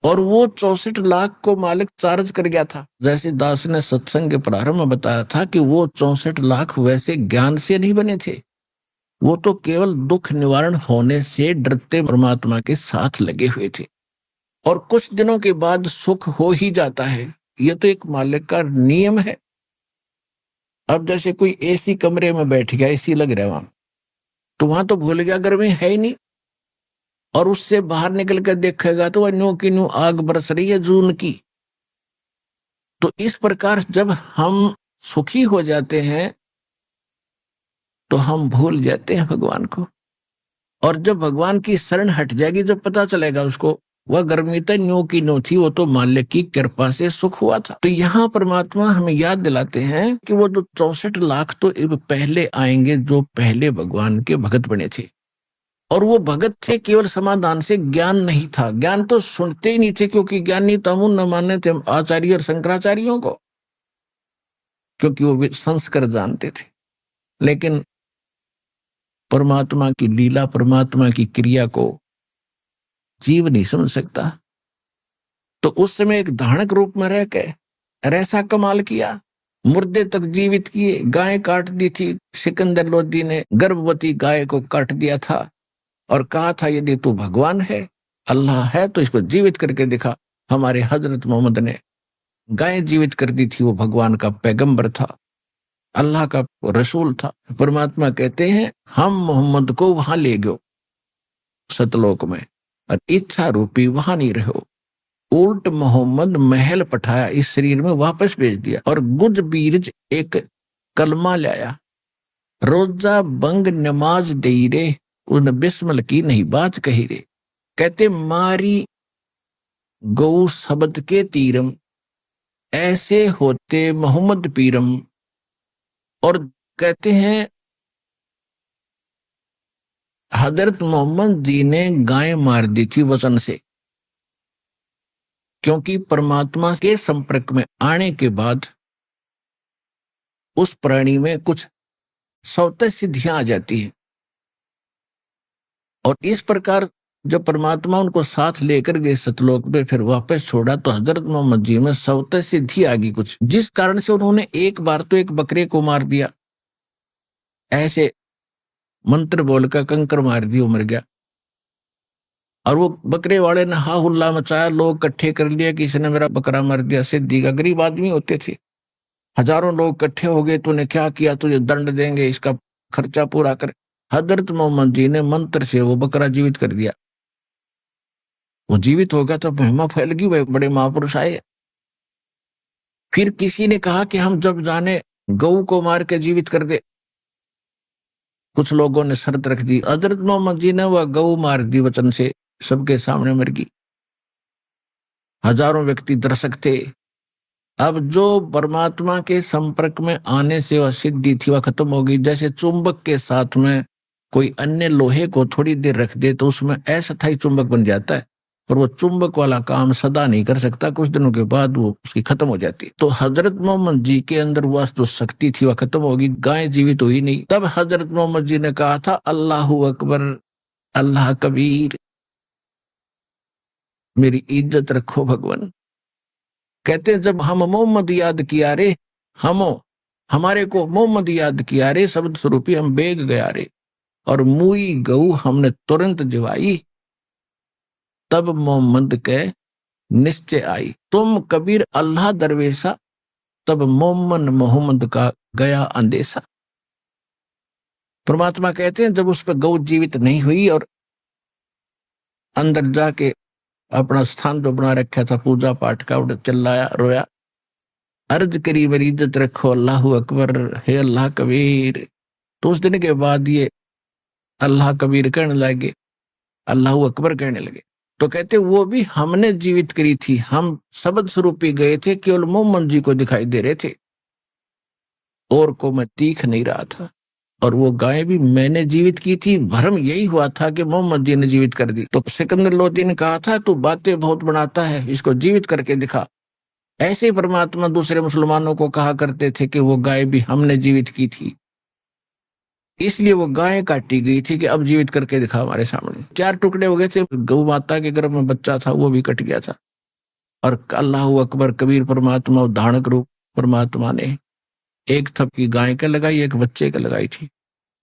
और वो 64 लाख को मालिक चार्ज कर गया था। जैसे दास ने सत्संग के प्रारंभ में बताया था कि वो 64 लाख वैसे ज्ञान से नहीं बने थे, वो तो केवल दुख निवारण होने से डरते परमात्मा के साथ लगे हुए थे, और कुछ दिनों के बाद सुख हो ही जाता है। ये तो एक मालिक का नियम है। अब जैसे कोई एसी कमरे में बैठ गया, एसी लग रहा है वहां, तो वहां तो भूल गया गर्मी है ही नहीं, और उससे बाहर निकल कर देखेगा तो वह न्यू की न्यू आग बरस रही है जून की। तो इस प्रकार जब हम सुखी हो जाते हैं तो हम भूल जाते हैं भगवान को, और जब भगवान की शरण हट जाएगी, जब पता चलेगा उसको वह गर्मी तो न्यू की न्यू थी, वो तो मालिक की कृपा से सुख हुआ था। तो यहाँ परमात्मा हमें याद दिलाते हैं कि वो जो 64 लाख तो पहले आएंगे जो पहले भगवान के भगत बने थे, और वो भगत थे केवल समाधान से, ज्ञान नहीं था। ज्ञान तो सुनते ही नहीं थे, क्योंकि ज्ञानी तमुन न मानने थे आचार्य और शंकराचार्यों को, क्योंकि वो संस्कार जानते थे। लेकिन परमात्मा की लीला, परमात्मा की क्रिया को जीव नहीं समझ सकता। तो उस समय एक धारणक रूप में रह के ऐसा कमाल किया, मुर्दे तक जीवित किए, गाय काट दी थी। सिकंदर लोदी ने गर्भवती गाय को काट दिया था और कहा था यदि तू भगवान है, अल्लाह है, तो इसको जीवित करके दिखा। हमारे हजरत मोहम्मद ने गाय जीवित कर दी थी, वो भगवान का पैगंबर था, अल्लाह का रसूल था। परमात्मा कहते हैं हम मोहम्मद को वहां ले गयो सतलोक में, और इच्छा रूपी वहां नहीं रहो। उल्ट मोहम्मद महल पठाया, इस शरीर में वापस भेज दिया, और गुज बीरज एक कलमा लाया, रोजा बंग नमाज दे रे, उन बिस्मिल की नहीं बात कही रे। कहते मारी गौ शब्द के तीरम, ऐसे होते मोहम्मद पीरम। और कहते हैं हजरत मोहम्मद जी ने गाय मार दी थी वचन से, क्योंकि परमात्मा के संपर्क में आने के बाद उस प्राणी में कुछ स्वतः सिद्धियां आ जाती है। और इस प्रकार जब परमात्मा उनको साथ लेकर गए सतलोक में, फिर वापस छोड़ा तो हजरत मोहम्मद जी में स्वतः सिद्धि आ गई कुछ, जिस कारण से उन्होंने एक बार तो एक बकरे को मार दिया, ऐसे मंत्र बोलकर कंकर मार दिया, मर गया। और वो बकरे वाले ने हा हुल्ला मचाया, लोग इकट्ठे कर लिया कि इसने मेरा बकरा मार दिया। सिद्धि का गरीब आदमी होते थे, हजारों लोग इकट्ठे हो गए, तूने क्या किया, तुझे दंड देंगे, इसका खर्चा पूरा कर। हजरत मोहम्मद जी ने मंत्र से वो बकरा जीवित कर दिया। वो जीवित हो गया तो महिमा फैल गई, वह बड़े महापुरुष आए। फिर किसी ने कहा कि हम जब जाने गऊ को मार के जीवित कर दे। कुछ लोगों ने शर्त रख दी, हजरत मोहम्मद जी ने वह गऊ मार दी, वचन से सबके सामने मर गई। हजारों व्यक्ति दर्शक थे। अब जो परमात्मा के संपर्क में आने से वह सिद्धि थी वह खत्म हो गई। जैसे चुंबक के साथ में कोई अन्य लोहे को थोड़ी देर रख दे तो उसमें अस्थायी चुंबक बन जाता है, पर वो चुंबक वाला काम सदा नहीं कर सकता, कुछ दिनों के बाद वो उसकी खत्म हो जाती। तो हजरत मोहम्मद जी के अंदर वह जो शक्ति थी वह खत्म होगी, गाय जीवित हुई नहीं। तब हजरत मोहम्मद जी ने कहा था अल्लाहू अकबर, अल्लाह कबीर, मेरी इज्जत रखो भगवान। कहते हैं जब हम मोहम्मद याद किया रे, हमारे को मोहम्मद याद किया रे, शब्द स्वरूपी हम बेग गया रे, और मुई गऊ हमने तुरंत जवाई। तब मोहम्मद के निश्चय आई, तुम कबीर अल्लाह दरवेशा, तब मोहम्मद का गया अंदेशा। परमात्मा कहते हैं जब उस पर गौ जीवित नहीं हुई और अंदर जाके अपना स्थान जो बना रखा था पूजा पाठ का, उड़ चिल्लाया, रोया, अर्ज करी मेरी इज्जत रखो अल्लाहू अकबर, हे अल्लाह कबीर। तो उस दिन के बाद ये अल्लाह कबीर कहने लगे, अल्लाहू अकबर कहने लगे। तो कहते वो भी हमने जीवित करी थी, हम शब्द स्वरूपी गए थे, केवल मोहम्मद जी को दिखाई दे रहे थे और को मैं तीख नहीं रहा था। और वो गाय भी मैंने जीवित की थी, भ्रम यही हुआ था कि मोहम्मद जी ने जीवित कर दी। तो सिकंदर लोदी ने कहा था तू बातें बहुत बनाता है, इसको जीवित करके दिखा। ऐसे परमात्मा दूसरे मुसलमानों को कहा करते थे कि वो गाय भी हमने जीवित की थी, इसलिए वो गाय काटी गई थी कि अब जीवित करके दिखा हमारे सामने। 4 टुकड़े हो गए थे, गौ माता के गर्भ में बच्चा था वो भी कट गया था। और अल्लाहू अकबर कबीर परमात्मा धारणक रूप परमात्मा ने एक थपकी गाय का लगाई, एक बच्चे का लगाई थी,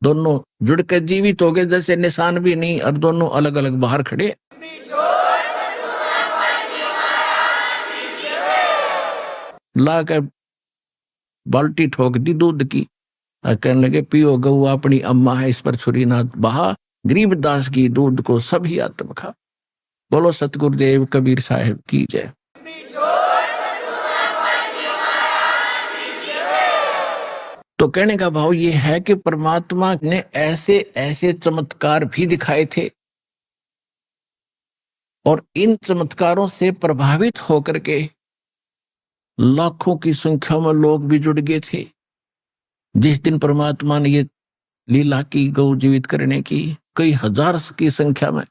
दोनों जुड़ कर जीवित हो गए, जैसे निशान भी नहीं, और दोनों अलग अलग बाहर खड़े। ला कर बाल्टी ठोक दी दूध की, कहने लगे पियो गऊ अपनी अम्मा है, इस पर छुरी ना बहा, गरीबदास की दूध को सभी आत्म खा। बोलो सतगुरुदेव कबीर साहिब की जय। तो कहने का भाव ये है कि परमात्मा ने ऐसे ऐसे चमत्कार भी दिखाए थे, और इन चमत्कारों से प्रभावित होकर के लाखों की संख्या में लोग भी जुड़ गए थे। जिस दिन परमात्मा ने ये लीला की गौ जीवित करने की, कई हजार की संख्या में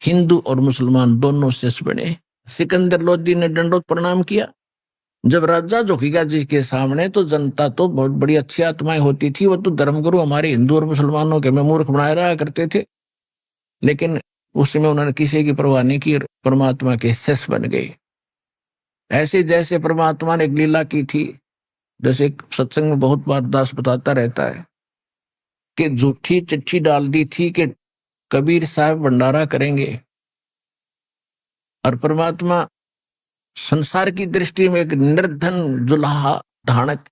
हिंदू और मुसलमान दोनों शिष्य बने। सिकंदर लोदी ने दंडोत प्रणाम किया। जब राजा झुकेगा जी के सामने तो जनता तो बहुत बड़ी अच्छी आत्माएं होती थी, वो तो धर्मगुरु हमारे हिंदू और मुसलमानों के में मूर्ख बनाए रहा करते थे, लेकिन उसमें उन्होंने किसी की परवाह नहीं की, परमात्मा के शिष्य बन गए। ऐसे जैसे परमात्मा ने एक लीला की थी, जैसे सत्संग में बहुत बार दास बताता रहता है कि झूठी चिट्ठी डाल दी थी कि कबीर साहब भंडारा करेंगे, और परमात्मा संसार की दृष्टि में एक निर्धन जुलाहा धानक,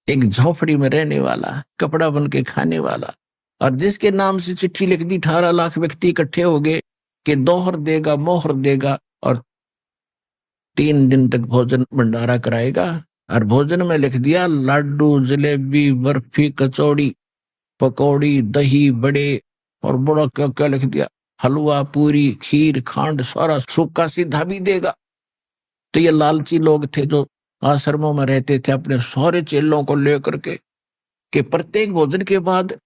एक झोपड़ी में रहने वाला, कपड़ा बन के खाने वाला, और जिसके नाम से चिट्ठी लिख दी 18 लाख व्यक्ति इकट्ठे हो गए कि दोहर देगा मोहर देगा और 3 दिन तक भोजन भंडारा कराएगा। और भोजन में लिख दिया लाडू, जलेबी, बर्फी, कचौड़ी, पकौड़ी, दही, बड़े, और बड़ा क्या क्या लिख दिया, हलवा, पूरी, खीर, खांड, सारा सूखा सीधा भी देगा। तो ये लालची लोग थे जो आश्रमों में रहते थे, अपने सारे चेलों को लेकर के कि प्रत्येक भोजन के बाद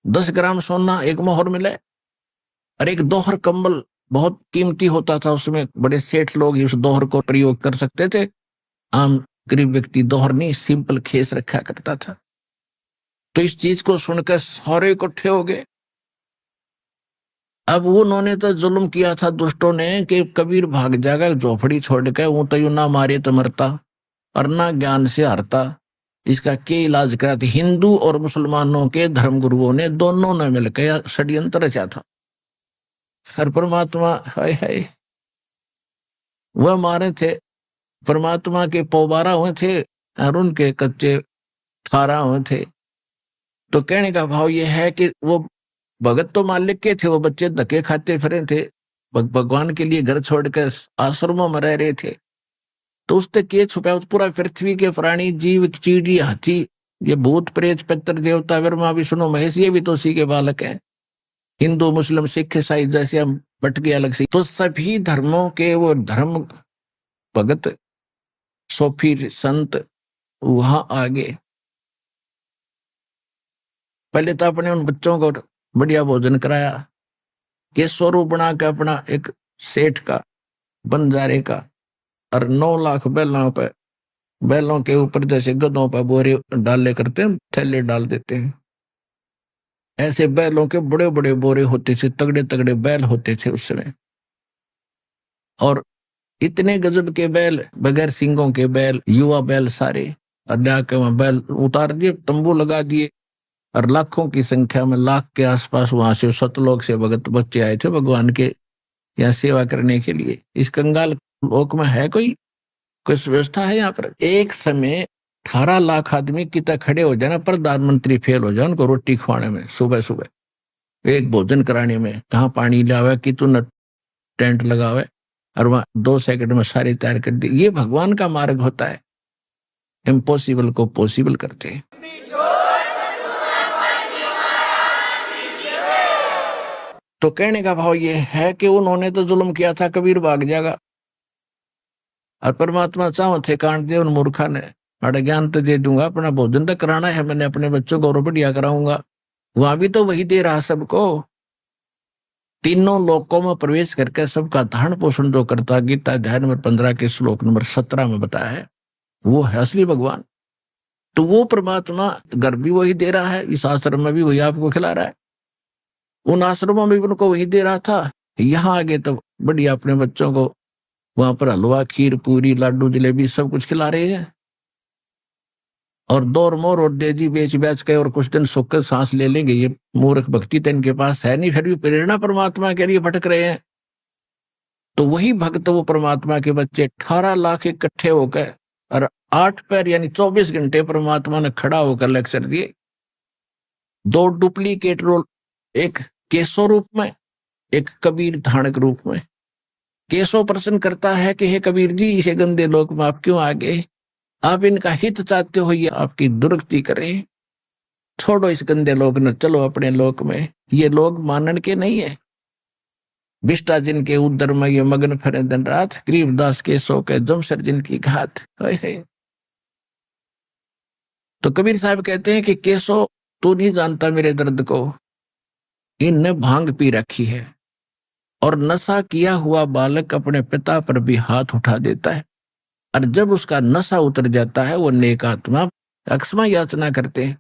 10 ग्राम सोना, 1 मोहर मिले और 1 दोहर कंबल बहुत कीमती होता था, उसमें बड़े सेठ लोग ही उस दोहर को प्रयोग कर सकते थे, आम गरीब व्यक्ति दोहर नहीं सिंपल खेस रखा करता था। तो इस चीज को सुनकर सारे इकट्ठे हो गए। अब उन्होंने तो जुल्म किया था दुष्टों ने कि कबीर भाग जाएगा झोपड़ी छोड़ के, वो तो यूं ना मारे तो मरता और ना ज्ञान से हारता, इसका क्या इलाज करा था। हिंदू और मुसलमानों के धर्मगुरुओं ने दोनों ने मिलकर षड्यंत्र रचा था। हर परमात्मा हाय हाय वह मारे थे, परमात्मा के पौबारा हुए थे और उनके कच्चे ठारा हुए थे। तो कहने का भाव यह है कि वो भगत तो मालिक के थे, वो बच्चे धक्के खाते फिरे थे, भगवान के लिए घर छोड़कर आश्रमों में रह रहे थे। तो उससे के छुपा, पूरा पृथ्वी के प्राणी जीव चीड़ी हाथी ये भूत प्रेत पितर देवता ब्रह्मा विष्णु महेश ये भी तो उसी के बालक हैं। हिंदू मुस्लिम सिख ईसाई जैसे हम बट गए अलग से, तो सभी धर्मों के वो धर्म भगत सोफी संत वहां आगे। पहले तो अपने उन बच्चों को बढ़िया भोजन कराया, के स्वरूप बना के अपना एक सेठ का बंजारे का, और 9 लाख बैलों के ऊपर जैसे गधों पर बोरे डाले करते हैं, थैले डाल देते हैं, ऐसे बैलों के बड़े बड़े बोरे होते थे, तगड़े तगड़े बैल होते थे उस समय। और इतने गजब के बैल, बगैर सींगों के बैल, युवा बैल सारे, और जाके वहां बैल उतार दिए, तंबू लगा दिए, और लाखों की संख्या में, लाख के आसपास वहां से सतलोक से भगत बच्चे आए थे भगवान के यहाँ सेवा करने के लिए। इस कंगाल लोक में है कोई व्यवस्था है यहाँ पर? एक समय 18 लाख आदमी कितना खड़े हो जाए ना, प्रधानमंत्री फेल हो जाए उनको रोटी खवाने में, सुबह सुबह एक भोजन कराने में, कहाँ पानी लावे कि तू न टेंट लगावे, और वहां 2 सेकंड में सारे तैयार कर दी। ये भगवान का मार्ग होता है, इम्पॉसिबल को पॉसिबल करते हैं। तो कहने का भाव ये है कि उन्होंने तो जुल्म किया था, कबीर भाग जाएगा, और परमात्मा चाहो थे कांड दे उन मूर्खा ने, अरे ज्ञान तो दे दूंगा, अपना भोजन तो कराना है, मैंने अपने बच्चों को और बढ़िया कराऊंगा। वहां भी तो वही दे रहा सबको, तीनों लोकों में प्रवेश करके सबका धारण पोषण जो करता, गीता अध्याय नंबर 15 के श्लोक नंबर 17 में बताया है, वो है असली भगवान। तो वो परमात्मा घर भी वही दे रहा है, इस आश्रम में भी वही आपको खिला रहा है, उन आश्रमों में भी उनको वही दे रहा था। यहाँ आगे तो बढ़िया अपने बच्चों को वहां पर हलवा खीर पूरी लाडू जलेबी सब कुछ खिला रहे हैं, और दौर मोर और दे दी बेच बेच के, और कुछ दिन सुख कर सांस ले लेंगे। ये मूर्ख भक्ति तो इनके पास है नहीं, फिर भी प्रेरणा परमात्मा के लिए भटक रहे हैं। तो वही भक्त वो परमात्मा के बच्चे 18 लाख इकट्ठे होकर, और 8 पैर यानी 24 घंटे परमात्मा ने खड़ा होकर लेक्चर दिए। 2 डुप्लीकेट रोल, एक केशव रूप में, एक कबीर धानक रूप में। केशव प्रश्न करता है कि हे कबीर जी, इसे गंदे लोक में आप क्यों आ गए? आप इनका हित चाहते हो, ये आपकी दुर्गति करें, छोड़ो इस गंदे लोक न, चलो अपने लोक में। ये लोग मानन के नहीं है, विष्टा जिनके उदर में ये मगन फिरे दिन रात, गरीबदास केशव के जमसर जिनकी घात। तो कबीर साहब कहते हैं कि केशव तू नहीं जानता मेरे दर्द को, इनने भांग पी रखी है, और नशा किया हुआ बालक अपने पिता पर भी हाथ उठा देता है, और जब उसका नशा उतर जाता है वो नेक आत्मा अक्षमा याचना करते हैं।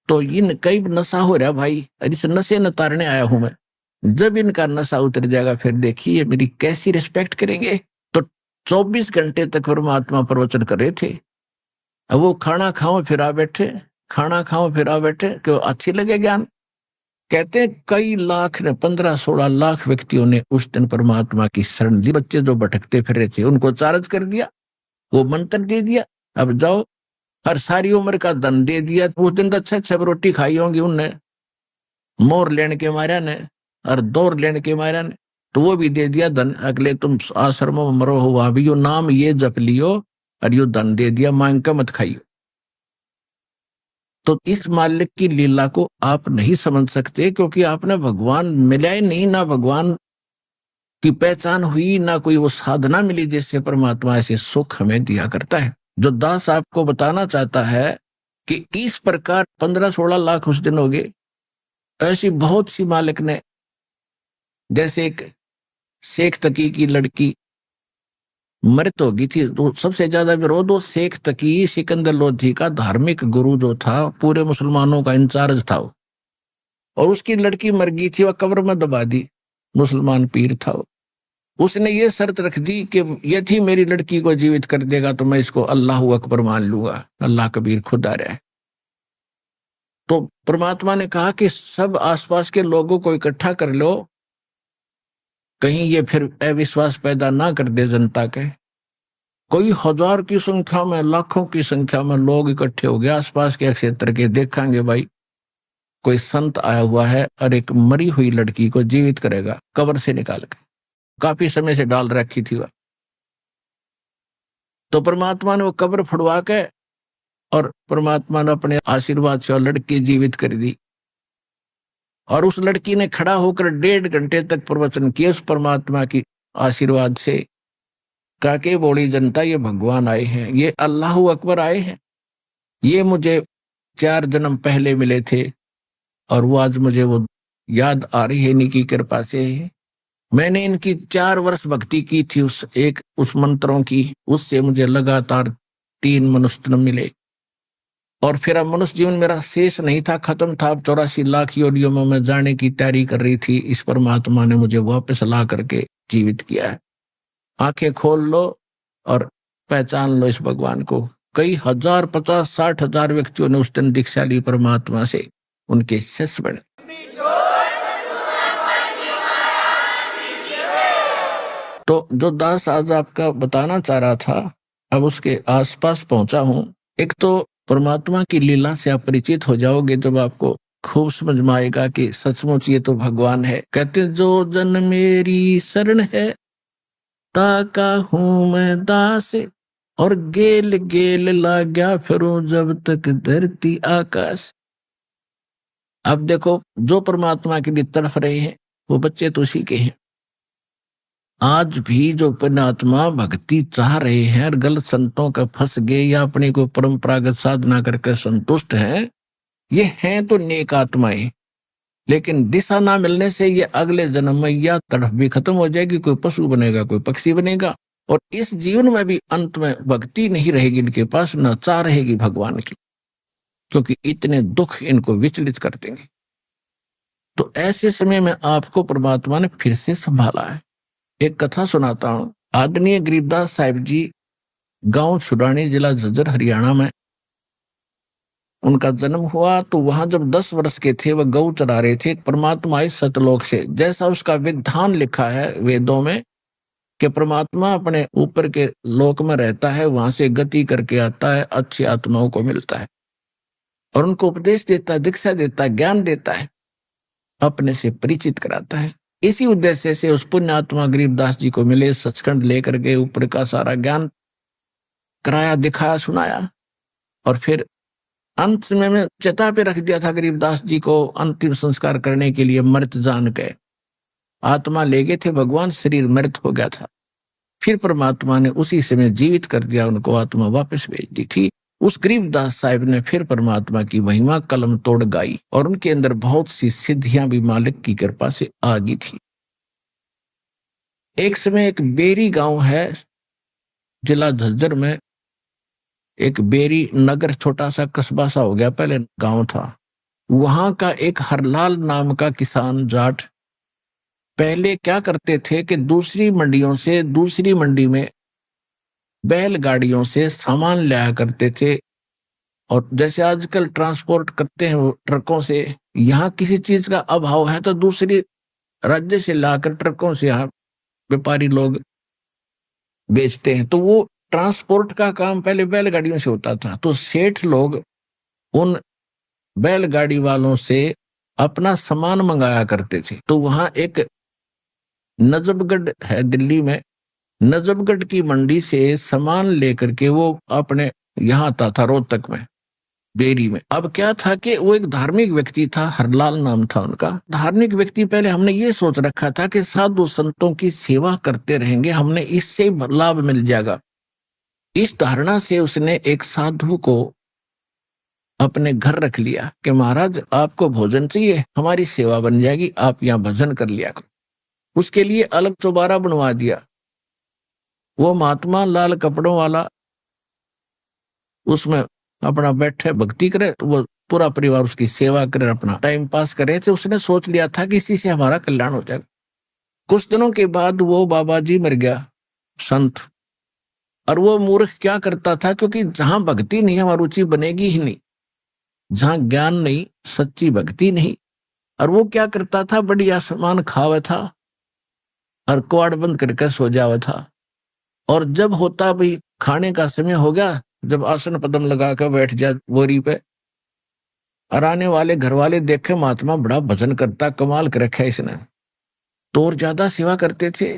तो इन कई नशा हो रहा भाई, इस नशे न तारने आया हूं मैं, जब इनका नशा उतर जाएगा फिर देखिए मेरी कैसी रिस्पेक्ट करेंगे। तो 24 घंटे तक परमात्मा प्रवचन कर रहे थे। अब वो खाना खाओ फिर आ बैठे, खाना खाओ फिर आ बैठे, क्यों अच्छी लगे ज्ञान। कहते हैं कई लाख ने, 15-16 लाख व्यक्तियों ने उस दिन परमात्मा की शरण ली। बच्चे जो भटकते फिर रहे थे उनको चार्ज कर दिया, वो मंत्र दे दिया, अब जाओ, हर सारी उम्र का धन दे दिया। उस दिन तो अच्छा रोटी खाई होंगी उनने, मोर लेने के मारा ने और दौर लेने के मारा ने, तो वो भी दे दिया धन। अगले तुम आश्रमों में मरो हो, वहां भी यो नाम ये जप लियो, और यो धन दे दिया, मांग का मत खाइयो। तो इस मालिक की लीला को आप नहीं समझ सकते, क्योंकि आपने भगवान मिला ही नहीं, ना भगवान की पहचान हुई, ना कोई वो साधना मिली जिससे परमात्मा ऐसे सुख हमें दिया करता है। जो दास आपको बताना चाहता है कि इस प्रकार 15-16 लाख उस दिन हो गए, ऐसी बहुत सी मालिक ने, जैसे एक शेख तकी की लड़की मृत हो गई थी। तो सबसे ज्यादा विरोध वो शेख तकी सिकंदर लोधी का धार्मिक गुरु जो था, पूरे मुसलमानों का इंचार्ज था वो, और उसकी लड़की मर गई थी, वह कब्र में दबा दी। मुसलमान पीर था वो। उसने ये शर्त रख दी कि यदि मेरी लड़की को जीवित कर देगा तो मैं इसको अल्लाह अकबर मान लूंगा, अल्लाह कबीर खुदा रहा है। तो परमात्मा ने कहा कि सब आसपास के लोगों को इकट्ठा कर लो, कहीं ये फिर अविश्वास पैदा ना कर दे जनता के। कोई हजार की संख्या में, लाखों की संख्या में लोग इकट्ठे हो गए आसपास के क्षेत्र के। देखेंगे भाई कोई संत आया हुआ है और एक मरी हुई लड़की को जीवित करेगा, कब्र से निकाल के, काफी समय से डाल रखी थी वह। तो परमात्मा ने वो कब्र फुड़वा के और परमात्मा ने अपने आशीर्वाद से लड़की जीवित कर दी। और उस लड़की ने खड़ा होकर 1.5 घंटे तक प्रवचन किए उस परमात्मा की आशीर्वाद से। कहा कि बोली जनता, ये भगवान आए हैं, ये अल्लाह अकबर आए हैं, ये मुझे 4 जन्म पहले मिले थे और वो आज मुझे वो याद आ रही है इन्हीं की कृपा से। मैंने इनकी 4 वर्ष भक्ति की थी, उस मंत्रों की, उससे मुझे लगातार 3 मनुष्य जन्म मिले। और फिर अब मनुष्य जीवन मेरा शेष नहीं था, खत्म था। 84 लाख योनियों में मैं जाने की तैयारी कर रही थी। इस परमात्मा ने मुझे वापस ला करके जीवित किया है। आंखें खोल लो और पहचान लो इस भगवान को। कई हजार, 50-60 हजार व्यक्तियों ने उस दिन दीक्षा ली परमात्मा से, उनके शिष्य बने। तो जो दास आज आपका बताना चाह रहा था, अब उसके आसपास पहुंचा हूं। एक तो परमात्मा की लीला से आप परिचित हो जाओगे जब आपको खूब समझ में आएगा कि सचमुच ये तो भगवान है। कहते जो जन मेरी शरण है, ताका हूं मैं दास, और गेल गेल लाग्या फिरूं जब तक धरती आकाश। अब देखो, जो परमात्मा के लिए तड़फ रहे हैं वो बच्चे तो उसी के हैं। आज भी जो परमात्मा भक्ति चाह रहे हैं और गलत संतों का फंस गए या अपने को परंपरागत साधना करके संतुष्ट हैं, ये हैं तो नेक आत्माएं, लेकिन दिशा ना मिलने से ये अगले जन्म में या तड़फ भी खत्म हो जाएगी, कोई पशु बनेगा, कोई पक्षी बनेगा, और इस जीवन में भी अंत में भक्ति नहीं रहेगी इनके पास, न चाह रहेगी भगवान की, क्योंकि इतने दुख इनको विचलित कर देंगे। तो ऐसे समय में आपको परमात्मा ने फिर से संभाला है। एक कथा सुनाता हूं। आदरणीय गरीबदास साहिब जी गांव छुड़ानी, जिला झज्जर, हरियाणा में उनका जन्म हुआ। तो वहां जब 10 वर्ष के थे, वह गौ चरा रहे थे। परमात्मा इस सतलोक से, जैसा उसका विधान लिखा है वेदों में कि परमात्मा अपने ऊपर के लोक में रहता है, वहां से गति करके आता है, अच्छी आत्माओं को मिलता है और उनको उपदेश देता है, दीक्षा देता है, ज्ञान देता है, अपने से परिचित कराता है। इसी उद्देश्य से उस पुण्यात्मा गरीबदास जी को मिले, सचखंड लेकर के ऊपर का सारा ज्ञान कराया, दिखाया, सुनाया। और फिर अंत में मैं चिता पे रख दिया था गरीबदास जी को अंतिम संस्कार करने के लिए। मृत जान के आत्मा ले गए थे भगवान, शरीर मृत हो गया था। फिर परमात्मा ने उसी समय जीवित कर दिया, उनको आत्मा वापस भेज दी थी। उस गरीबदास साहिब ने फिर परमात्मा की महिमा कलम तोड़ गाई और उनके अंदर बहुत सी सिद्धियां भी मालिक की कृपा से आ गई थी। एक समय एक बेरी गांव है, जिला झज्जर में, एक बेरी नगर, छोटा सा कस्बा सा हो गया, पहले गांव था। वहां का एक हरलाल नाम का किसान जाट पहले क्या करते थे कि दूसरी मंडियों से, दूसरी मंडी में बैलगाड़ियों से सामान लाया करते थे। और जैसे आजकल ट्रांसपोर्ट करते हैं वो ट्रकों से, यहाँ किसी चीज का अभाव है तो दूसरी राज्य से लाकर ट्रकों से यहाँ व्यापारी लोग बेचते हैं। तो वो ट्रांसपोर्ट का काम पहले बैलगाड़ियों से होता था। तो सेठ लोग उन बैलगाड़ी वालों से अपना सामान मंगाया करते थे। तो वहां एक नजफगढ़ है दिल्ली में, नजफगढ़ की मंडी से सामान लेकर के वो अपने यहाँ आता था रोहतक में, बेरी में। अब क्या था कि वो एक धार्मिक व्यक्ति था, हरलाल नाम था उनका। धार्मिक व्यक्ति, पहले हमने ये सोच रखा था कि साधु संतों की सेवा करते रहेंगे, हमने इससे लाभ मिल जाएगा। इस धारणा से उसने एक साधु को अपने घर रख लिया कि महाराज आपको भोजन चाहिए, हमारी सेवा बन जाएगी, आप यहाँ भजन कर लिया करो। उसके लिए अलग चौबारा बनवा दिया। वो महात्मा लाल कपड़ों वाला उसमें अपना बैठे भक्ति करे, तो वो पूरा परिवार उसकी सेवा करे, अपना टाइम पास करे। तो उसने सोच लिया था कि इसी से हमारा कल्याण हो जाएगा। कुछ दिनों के बाद वो बाबा जी मर गया, संत। और वो मूर्ख क्या करता था, क्योंकि जहां भक्ति नहीं है वहां रुचि बनेगी ही नहीं, जहां ज्ञान नहीं, सच्ची भक्ति नहीं। और वो क्या करता था, बढ़िया सामान खावे था और कुआड़ बंद करके सो जावे था। और जब होता भाई खाने का समय हो गया, जब आसन पदम लगा कर बैठ जाए बोरी पे, और आने वाले घर वाले देखे महात्मा बड़ा भजन करता, कमाल कर रखा है इसने, तो और ज्यादा सेवा करते थे।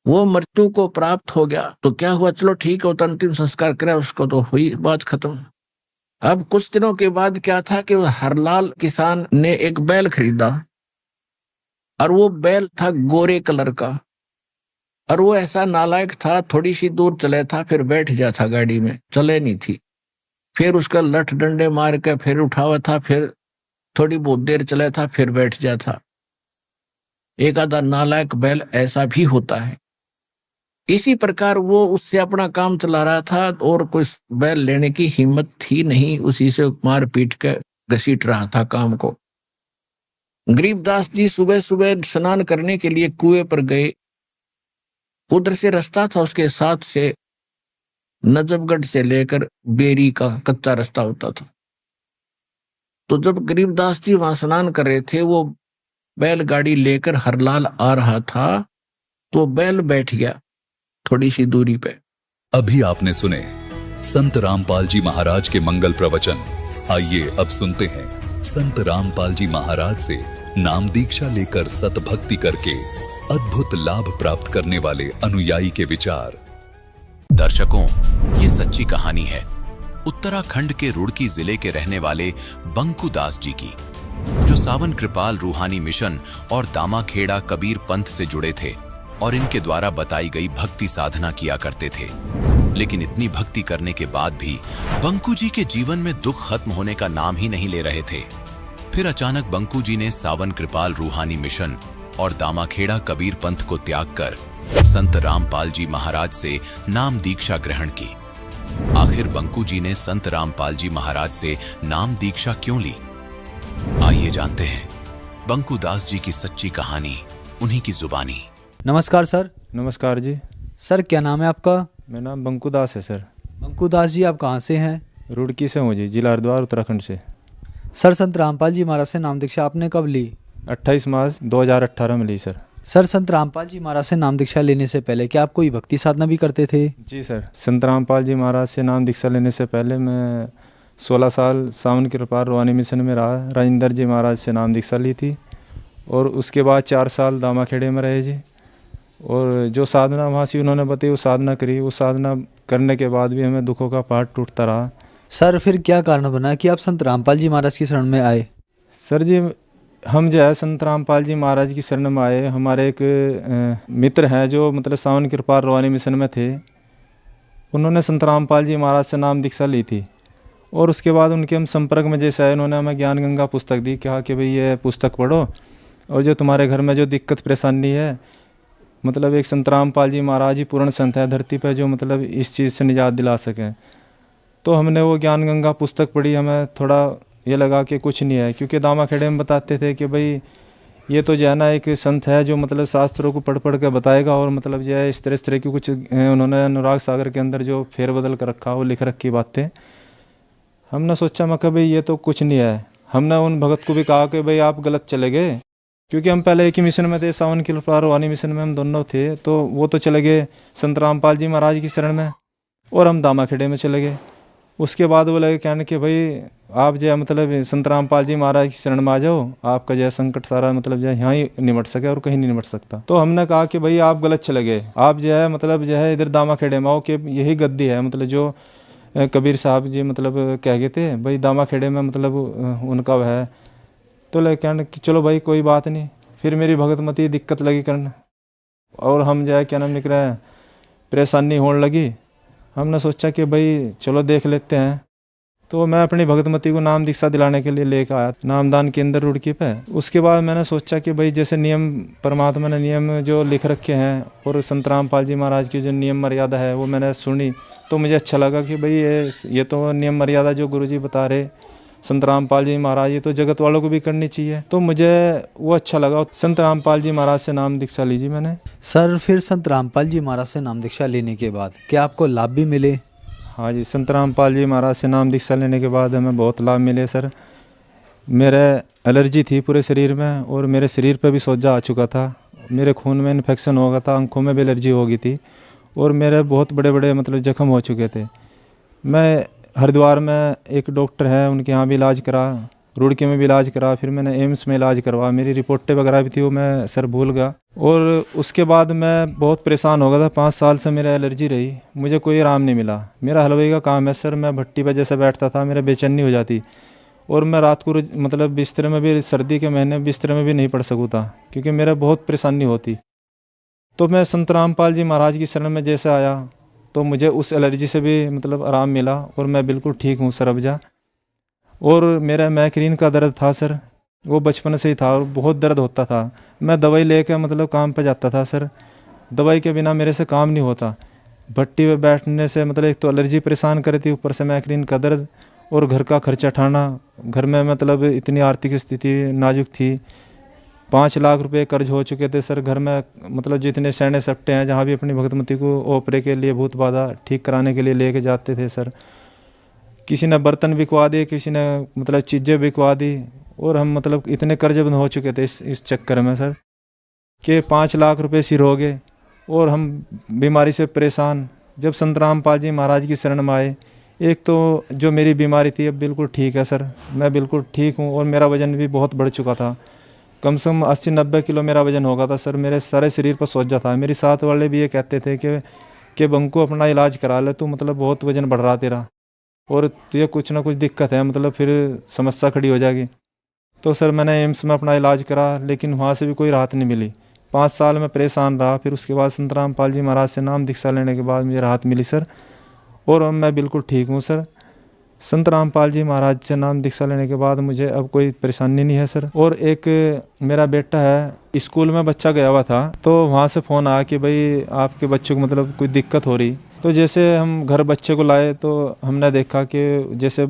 वो मृत्यु को प्राप्त हो गया तो क्या हुआ, चलो ठीक है, तो अंतिम संस्कार करे उसको, तो हुई बात खत्म। अब कुछ दिनों के बाद क्या था कि हरलाल किसान ने एक बैल खरीदा, और वो बैल था गोरे कलर का। और वो ऐसा नालायक था, थोड़ी सी दूर चले था फिर बैठ जाता गाड़ी में, चले नहीं थी। फिर उसका लठ डंडे मार के फिर उठावा था, फिर थोड़ी बहुत देर चले था फिर बैठ जाता। एक आधा नालायक बैल ऐसा भी होता है। इसी प्रकार वो उससे अपना काम चला रहा था, और कोई बैल लेने की हिम्मत थी नहीं, उसी से मार पीट के घसीट रहा था काम को। गरीबदास जी सुबह सुबह स्नान करने के लिए कुएं पर गए। उधर से रास्ता था, उसके साथ से नजफगढ़ से लेकर बेरी का कच्चा रास्ता होता था। तो जब गरीबदास जी वहां स्नान कर रहे थे, वो बैलगाड़ी लेकर हरलाल आ रहा था, तो बैल बैठ गया थोड़ी सी दूरी पे। अभी आपने सुने संत रामपाल जी महाराज के मंगल प्रवचन। आइए अब सुनते हैं संत रामपाल जी महाराज से नाम दीक्षा लेकर सतभक्ति करके अद्भुत लाभ प्राप्त करने वाले अनुयायी के विचार। दर्शकों, ये सच्ची कहानी है उत्तराखंड के रुड़की जिले के रहने वाले बंकू दास जी की, जो सावन कृपाल रूहानी मिशन और दामाखेड़ा कबीर पंथ से जुड़े थे और इनके द्वारा बताई गई भक्ति साधना किया करते थे। लेकिन इतनी भक्ति करने के बाद भी बंकू जी के जीवन में दुख खत्म होने का नाम ही नहीं ले रहे थे। फिर अचानक बंकू जी ने सावन कृपाल रूहानी मिशन और दामाखेड़ा कबीर पंथ को त्याग कर संत रामपाल जी महाराज से नाम दीक्षा ग्रहण की। आखिर बंकू जी ने संत रामपाल जी महाराज से नाम दीक्षा क्यों ली? आइए जानते हैं बंकू दास जी की सच्ची कहानी, उन्हीं की जुबानी। नमस्कार सर। नमस्कार जी। सर क्या नाम है आपका? मेरा नाम बंकू दास है सर। बंकू दास जी, आप कहाँ से हैं? रुड़की से हूँ जी, जिला हरिद्वार उत्तराखंड से। सर संत रामपाल जी महाराज से नाम दीक्षा आपने कब ली? 28 मार्च 2018 में ली सर। सर संत रामपाल जी महाराज से नाम दीक्षा लेने से पहले क्या आप कोई भक्ति साधना भी करते थे? जी सर, संत रामपाल जी महाराज से नाम दीक्षा लेने से पहले मैं 16 साल सावन कृपाल रूहानी मिशन में रहा। राजेंद्र जी महाराज से नाम दीक्षा ली थी और उसके बाद 4 साल दामाखेड़े में रहे जी। और जो साधना वहाँ से उन्होंने बताई वो साधना करी। वो साधना करने के बाद भी हमें दुखों का पहाड़ टूटता रहा। सर फिर क्या कारण बना कि आप संत रामपाल जी महाराज की शरण में आए? सर जी, हम जो है संत रामपाल जी महाराज की शरण में आए। हमारे एक मित्र हैं जो मतलब सावन कृपाल रूहानी मिशन में थे, उन्होंने संत रामपाल जी महाराज से नाम दीक्षा ली थी। और उसके बाद उनके हम संपर्क में जैसे आए, उन्होंने हमें ज्ञान गंगा पुस्तक दी, कहा कि भाई ये पुस्तक पढ़ो और जो तुम्हारे घर में जो दिक्कत परेशानी है, मतलब एक संत रामपाल जी महाराज ही पूर्ण संत है धरती पर जो मतलब इस चीज़ से निजात दिला सकें। तो हमने वो ज्ञान गंगा पुस्तक पढ़ी। हमें थोड़ा ये लगा कि कुछ नहीं है, क्योंकि दामाखेड़े में बताते थे कि भाई ये तो जो है ना एक संत है जो मतलब शास्त्रों को पढ़ पढ़ के बताएगा और मतलब जो है इस तरह की कुछ उन्होंने अनुराग सागर के अंदर जो फेरबदल कर रखा वो लिख रखी बातें। हमने सोचा मैं कि भाई ये तो कुछ नहीं है। हमने उन भगत को भी कहा कि भाई आप गलत चले गए, क्योंकि हम पहले एक ही मिशन में थे, सावन कृपाल रूहानी मिशन में हम दोनों थे। तो वो तो चले गए संत रामपाल जी महाराज की शरण में और हम दामाखेड़े में चले गए। उसके बाद वो लगे कहने कि भाई आप जो है मतलब संत रामपाल जी महाराज की शरण में आ जाओ, आपका जो है संकट सारा मतलब जो है यहाँ ही निमट सके और कहीं नहीं निमट सकता। तो हमने कहा कि भाई आप गलत चले गए, आप जो है मतलब जो है इधर दामाखेड़े में आओ कि यही गद्दी है मतलब जो कबीर साहब जी मतलब कह गए थे भाई दामाखेड़े में मतलब उनका वह है। तो लगे कहने कि चलो भाई कोई बात नहीं। फिर मेरी भगतमती दिक्कत लगी करने और हम जो है क्या नाम निकला है परेशानी होने लगी। हमने सोचा कि भाई चलो देख लेते हैं। तो मैं अपनी भगतमती को नाम दीक्षा दिलाने के लिए लेकर आया नामदान केंद्र रुड़की पे। उसके बाद मैंने सोचा कि भाई जैसे नियम परमात्मा ने नियम जो लिख रखे हैं और संत रामपाल जी महाराज की जो नियम मर्यादा है वो मैंने सुनी, तो मुझे अच्छा लगा कि भाई ये तो नियम मर्यादा जो गुरुजी बता रहे संत रामपाल जी महाराज, ये तो जगत वालों को भी करनी चाहिए। तो मुझे वो अच्छा लगा। संत रामपाल जी महाराज से नाम दीक्षा लीजिए मैंने। सर फिर संत रामपाल जी महाराज से नाम दीक्षा लेने के बाद क्या आपको लाभ भी मिले? हाँ जी, संत रामपाल जी महाराज से नाम दीक्षा लेने के बाद हमें बहुत लाभ मिले सर। मेरे एलर्जी थी पूरे शरीर में और मेरे शरीर पर भी सोजा आ चुका था, मेरे खून में इन्फेक्शन हो गया था, आंखों में भी एलर्जी हो गई थी और मेरे बहुत बड़े बड़े मतलब जख्म हो चुके थे। मैं हरिद्वार में एक डॉक्टर है उनके यहाँ भी इलाज करा, रुड़की में भी इलाज करा, फिर मैंने एम्स में इलाज करवा, मेरी रिपोर्टें वगैरह भी थी वो मैं सर भूल गया। और उसके बाद मैं बहुत परेशान हो गया था, 5 साल से मेरा एलर्जी रही, मुझे कोई आराम नहीं मिला। मेरा हलवाई का काम है सर, मैं भट्टी पर जैसे बैठता था मेरे बेचैनी हो जाती और मैं रात को मतलब बिस्तर में भी, सर्दी के महीने बिस्तर में भी नहीं पड़ सकूँ था क्योंकि मेरा बहुत परेशानी होती। तो मैं संत रामपाल जी महाराज की शरण में जैसे आया तो मुझे उस एलर्जी से भी मतलब आराम मिला और मैं बिल्कुल ठीक हूँ सर अब जा। और मेरा माइग्रेन का दर्द था सर, वो बचपन से ही था और बहुत दर्द होता था। मैं दवाई लेकर मतलब काम पे जाता था सर, दवाई के बिना मेरे से काम नहीं होता। भट्टी पे बैठने से मतलब एक तो एलर्जी परेशान कर रही थी, ऊपर से माइग्रेन का दर्द और घर का खर्चा उठाना। घर में मतलब इतनी आर्थिक स्थिति नाजुक थी, 5 लाख रुपए कर्ज हो चुके थे सर घर में। मतलब जितने सैने सट्टे हैं जहाँ भी अपनी भगतमती को ओपरे के लिए भूत बाधा ठीक कराने के लिए लेके जाते थे सर, किसी ने बर्तन बिकवा दिए, किसी ने मतलब चीज़ें बिकवा दी और हम मतलब इतने कर्जबंद हो चुके थे इस चक्कर में सर कि 5 लाख रुपए सिर हो गए और हम बीमारी से परेशान। जब संत रामपाल जी महाराज की शरण में आए, एक तो जो मेरी बीमारी थी अब बिल्कुल ठीक है सर, मैं बिल्कुल ठीक हूँ और मेरा वज़न भी बहुत बढ़ चुका था, कम से कम 80-90 किलो मेरा वज़न होगा था सर, मेरे सारे शरीर पर सोजा था। मेरी साथ वाले भी ये कहते थे कि बंकू अपना इलाज करा ले, तू मतलब बहुत वज़न बढ़ रहा तेरा और तुझे कुछ ना कुछ दिक्कत है, मतलब फिर समस्या खड़ी हो जाएगी। तो सर मैंने एम्स में अपना इलाज करा लेकिन वहाँ से भी कोई राहत नहीं मिली, 5 साल में परेशान रहा। फिर उसके बाद संत रामपाल जी महाराज से नाम दीक्षा लेने के बाद मुझे राहत मिली सर और अब मैं बिल्कुल ठीक हूँ सर। संत रामपाल जी महाराज से नाम दीक्षा लेने के बाद मुझे अब कोई परेशानी नहीं है सर। और एक मेरा बेटा है, स्कूल में बच्चा गया हुआ था तो वहाँ से फ़ोन आया कि भाई आपके बच्चे को मतलब कोई दिक्कत हो रही। तो जैसे हम घर बच्चे को लाए तो हमने देखा कि जैसे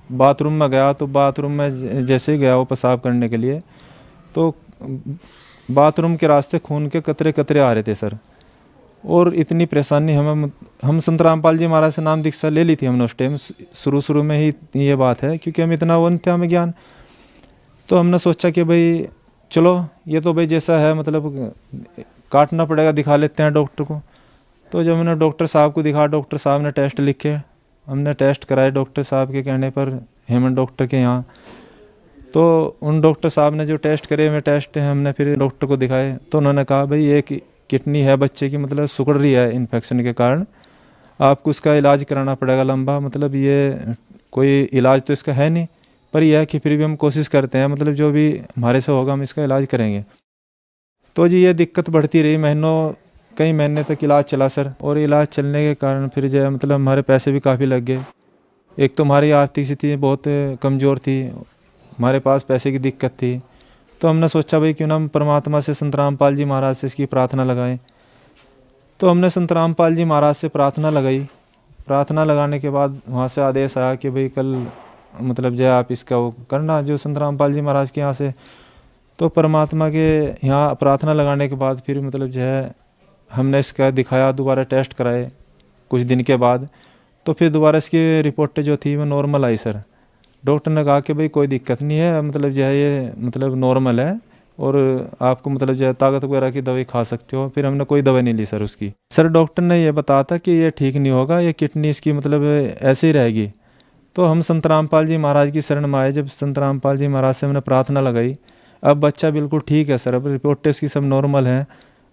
बाथरूम में गया तो बाथरूम में जैसे ही गया वो पेशाब करने के लिए तो बाथरूम के रास्ते खून के कतरे कतरे आ रहे थे सर। और इतनी परेशानी हम संत रामपाल जी महाराज से नाम दीक्षा ले ली थी हमने उस टाइम, शुरू में ही ये बात है क्योंकि हम इतना वो नहीं थे हमें ज्ञान। तो हमने सोचा कि भाई चलो ये तो भाई जैसा है मतलब काटना पड़ेगा, दिखा लेते हैं डॉक्टर को। तो जब मैंने डॉक्टर साहब को दिखा, डॉक्टर साहब ने टेस्ट लिखे, हमने टेस्ट कराए डॉक्टर साहब के कहने पर, हेमंत डॉक्टर के यहाँ। तो उन डॉक्टर साहब ने जो टेस्ट करे हुए टेस्ट हमने फिर डॉक्टर को दिखाए तो उन्होंने कहा भाई एक किडनी है बच्चे की मतलब सिकुड़ रही है इन्फेक्शन के कारण, आपको उसका इलाज कराना पड़ेगा लंबा। मतलब ये कोई इलाज तो इसका है नहीं पर यह है कि फिर भी हम कोशिश करते हैं, मतलब जो भी हमारे से होगा हम इसका इलाज करेंगे। तो जी ये दिक्कत बढ़ती रही, कई महीने तक इलाज चला सर। और इलाज चलने के कारण फिर जो मतलब हमारे पैसे भी काफ़ी लग गए। एक तो हमारी आर्थिक स्थिति बहुत कमज़ोर थी, हमारे पास पैसे की दिक्कत थी। तो हमने सोचा भाई क्यों ना हम परमात्मा से संत रामपाल जी महाराज से इसकी प्रार्थना लगाएं। तो हमने संत रामपाल जी महाराज से प्रार्थना लगाई। प्रार्थना लगाने के बाद वहाँ से आदेश आया कि भाई कल मतलब जो आप इसका वो करना जो संत रामपाल जी महाराज के यहाँ से। तो परमात्मा के यहाँ प्रार्थना लगाने के बाद फिर मतलब जो है हमने इसका दिखाया, दोबारा टेस्ट कराए कुछ दिन के बाद। तो फिर दोबारा इसकी रिपोर्टें जो थी वो नॉर्मल आई सर। डॉक्टर ने कहा कि भाई कोई दिक्कत नहीं है, मतलब जो है ये मतलब नॉर्मल है और आपको मतलब जो है ताकत वगैरह की दवाई खा सकते हो। फिर हमने कोई दवाई नहीं ली सर उसकी। सर डॉक्टर ने ये बताया था कि ये ठीक नहीं होगा, ये किडनी इसकी मतलब ऐसे ही रहेगी। तो हम संत रामपाल जी महाराज की शरण में आए। जब संत रामपाल जी महाराज से हमने प्रार्थना लगाई, अब बच्चा बिल्कुल ठीक है सर, अब रिपोर्टें इसकी सब नॉर्मल हैं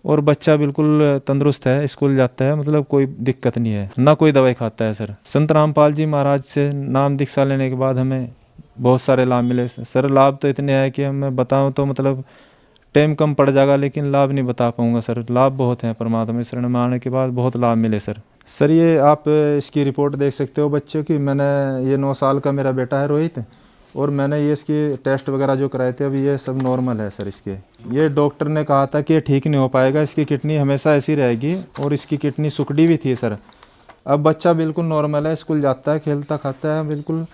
और बच्चा बिल्कुल तंदुरुस्त है, स्कूल जाता है, मतलब कोई दिक्कत नहीं है, ना कोई दवाई खाता है सर। संत रामपाल जी महाराज से नाम दीक्षा लेने के बाद हमें बहुत सारे लाभ मिले सर। लाभ तो इतने हैं कि मैं बताऊं तो मतलब टाइम कम पड़ जाएगा, लेकिन लाभ नहीं बता पाऊंगा सर। लाभ बहुत हैं, परमात्मा शरण में आने के बाद बहुत लाभ मिले सर। सर ये आप इसकी रिपोर्ट देख सकते हो बच्चे की। मैंने ये 9 साल का मेरा बेटा है रोहित, और मैंने ये इसकी टेस्ट वगैरह जो कराए थे, अभी ये सब नॉर्मल है सर इसके। ये डॉक्टर ने कहा था कि ये ठीक नहीं हो पाएगा, इसकी किडनी हमेशा ऐसी रहेगी, और इसकी किडनी सुकड़ी भी थी सर। अब बच्चा बिल्कुल नॉर्मल है, स्कूल जाता है, खेलता खाता है, बिल्कुल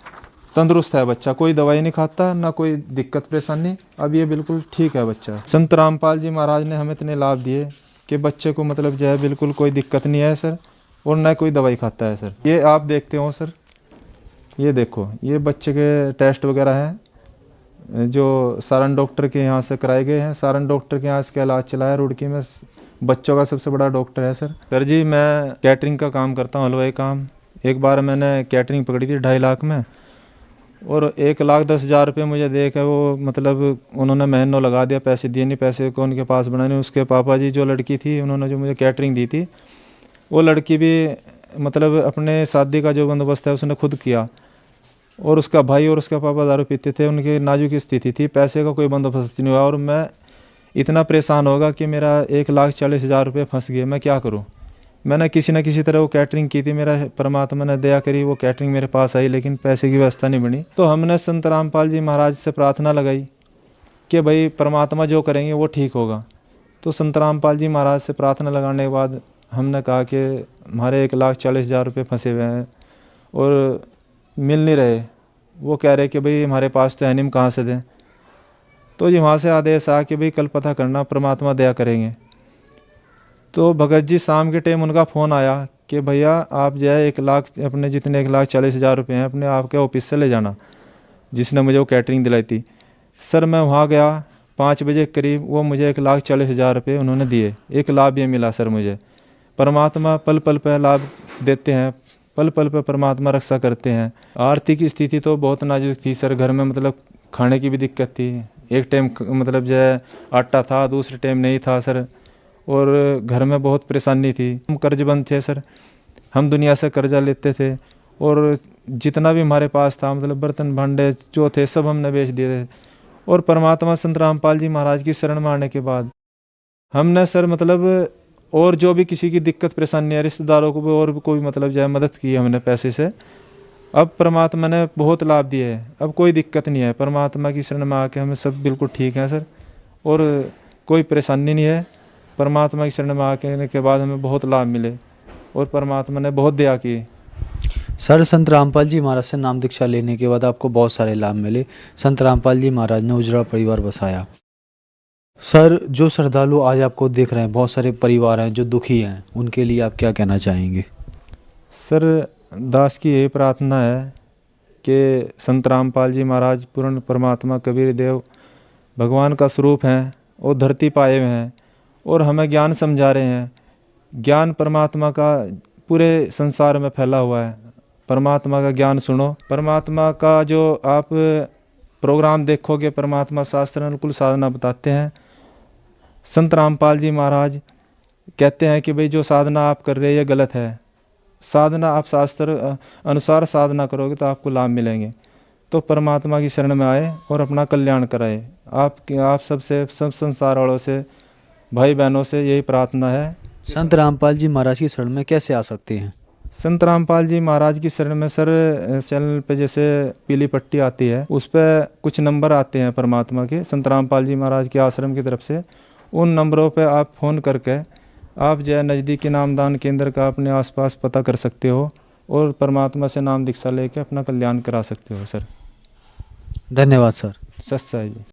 तंदुरुस्त है बच्चा, कोई दवाई नहीं खाता, ना कोई दिक्कत परेशानी। अब ये बिल्कुल ठीक है बच्चा। संत रामपाल जी महाराज ने हमें इतने लाभ दिए कि बच्चे को मतलब जो है बिल्कुल कोई दिक्कत नहीं है सर, और ना कोई दवाई खाता है सर। ये आप देखते हो सर, ये देखो, ये बच्चे के टेस्ट वगैरह हैं जो सारण डॉक्टर के यहाँ से कराए गए हैं। सारण डॉक्टर के यहाँ इसका इलाज चला है, रुड़की में बच्चों का सबसे बड़ा डॉक्टर है सर। सर जी मैं कैटरिंग का काम करता हूँ, हलवाई काम। एक बार मैंने कैटरिंग पकड़ी थी 2.5 लाख में, और 1,10,000 रुपये मुझे दे के वो मतलब उन्होंने महीनों लगा दिया, पैसे दिए नहीं, पैसे को उनके पास बनाने। उसके पापा जी जो लड़की थी, उन्होंने जो मुझे कैटरिंग दी थी, वो लड़की भी मतलब अपने शादी का जो बंदोबस्त है उसने खुद किया, और उसका भाई और उसका पापा दारू पीते थे, उनकी नाजुक स्थिति थी, पैसे का कोई बंदोबस्त नहीं हुआ, और मैं इतना परेशान होगा कि मेरा 1,40,000 रुपये फंस गए। मैं क्या करूं? मैंने किसी न किसी तरह वो कैटरिंग की थी, मेरा परमात्मा ने दया करी, वो कैटरिंग मेरे पास आई, लेकिन पैसे की व्यवस्था नहीं बनी। तो हमने संत रामपाल जी महाराज से प्रार्थना लगाई कि भाई परमात्मा जो करेंगे वो ठीक होगा। तो संत रामपाल जी महाराज से प्रार्थना लगाने के बाद हमने कहा कि हमारे 1,40,000 रुपये फंसे हुए हैं और मिल नहीं रहे। वो कह रहे कि भाई हमारे पास तो है नहीं, हम कहाँ से दें। तो जी वहाँ से आदेश आ कि भाई कल पता करना, परमात्मा दया करेंगे। तो भगत जी शाम के टाइम उनका फ़ोन आया कि भैया आप जो है 1 लाख अपने जितने 1,40,000 रुपये हैं अपने आपके ऑफिस से ले जाना, जिसने मुझे वो कैटरिंग दिलाई थी। सर मैं वहाँ गया 5 बजे के करीब, वो मुझे 1,40,000 रुपये उन्होंने दिए। एक लाभ ये मिला सर मुझे। परमात्मा पल पल पर लाभ देते हैं, पल पल पर परमात्मा रक्षा करते हैं। आर्थिक स्थिति तो बहुत नाजुक थी सर, घर में मतलब खाने की भी दिक्कत थी। एक टाइम मतलब जो है आटा था, दूसरे टाइम नहीं था सर, और घर में बहुत परेशानी थी। हम कर्जबंद थे सर, हम दुनिया से कर्जा लेते थे, और जितना भी हमारे पास था मतलब बर्तन भांडे जो थे सब हमने बेच दिए थे। और परमात्मा संत रामपाल जी महाराज की शरण में आने के बाद हमने सर मतलब और जो भी किसी की दिक्कत परेशानी है, रिश्तेदारों को भी और भी कोई मतलब जो है मदद की हमने पैसे से। अब परमात्मा ने बहुत लाभ दिए है, अब कोई दिक्कत नहीं है। परमात्मा की शरण में आके हमें सब बिल्कुल ठीक है सर, और कोई परेशानी नहीं है। परमात्मा की शरण में आने के बाद हमें बहुत लाभ मिले, और परमात्मा ने बहुत दया की। सर संत रामपाल जी महाराज से नाम दीक्षा लेने के बाद आपको बहुत सारे लाभ मिले। संत रामपाल जी महाराज ने उजड़ा परिवार बसाया। सर जो श्रद्धालु आज आपको देख रहे हैं, बहुत सारे परिवार हैं जो दुखी हैं, उनके लिए आप क्या कहना चाहेंगे? सर दास की यही प्रार्थना है कि संत रामपाल जी महाराज पूर्ण परमात्मा कबीर देव भगवान का स्वरूप हैं, और धरती पाए हुए हैं, और हमें ज्ञान समझा रहे हैं। ज्ञान परमात्मा का पूरे संसार में फैला हुआ है। परमात्मा का ज्ञान सुनो। परमात्मा का जो आप प्रोग्राम देखोगे, परमात्मा शास्त्र अनुकूल साधना बताते हैं। संत रामपाल जी महाराज कहते हैं कि भाई जो साधना आप कर रहे हैं ये गलत है। साधना आप शास्त्र अनुसार साधना करोगे तो आपको लाभ मिलेंगे। तो परमात्मा की शरण में आए और अपना कल्याण कराए। आप सबसे सब संसार वालों से, भाई बहनों से यही प्रार्थना है। संत रामपाल जी महाराज की शरण में कैसे आ सकते हैं? संत रामपाल जी महाराज की शरण में सर चैनल पे जैसे पीली पट्टी आती है, उस पर कुछ नंबर आते हैं परमात्मा के, संत रामपाल जी महाराज के आश्रम की तरफ से। उन नंबरों पे आप फ़ोन करके आप जो है नज़दीकी नामदान केंद्र का अपने आसपास पता कर सकते हो, और परमात्मा से नाम दीक्षा लेके अपना कल्याण करा सकते हो सर। धन्यवाद सर। सच्चाई जी।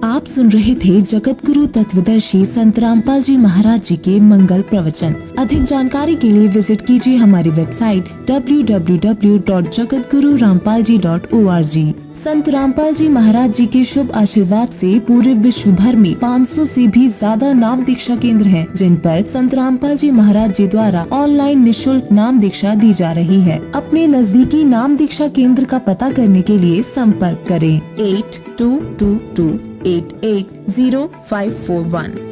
आप सुन रहे थे जगत गुरु तत्वदर्शी संत रामपाल जी महाराज जी के मंगल प्रवचन। अधिक जानकारी के लिए विजिट कीजिए हमारी वेबसाइट www.jagatgururampalji.org। संत रामपाल जी महाराज जी के शुभ आशीर्वाद से पूरे विश्व भर में 500 से भी ज्यादा नाम दीक्षा केंद्र हैं, जिन पर संत रामपाल जी महाराज जी द्वारा ऑनलाइन निःशुल्क नाम दीक्षा दी जा रही है। अपने नजदीकी नाम दीक्षा केंद्र का पता करने के लिए संपर्क करें 8222880541।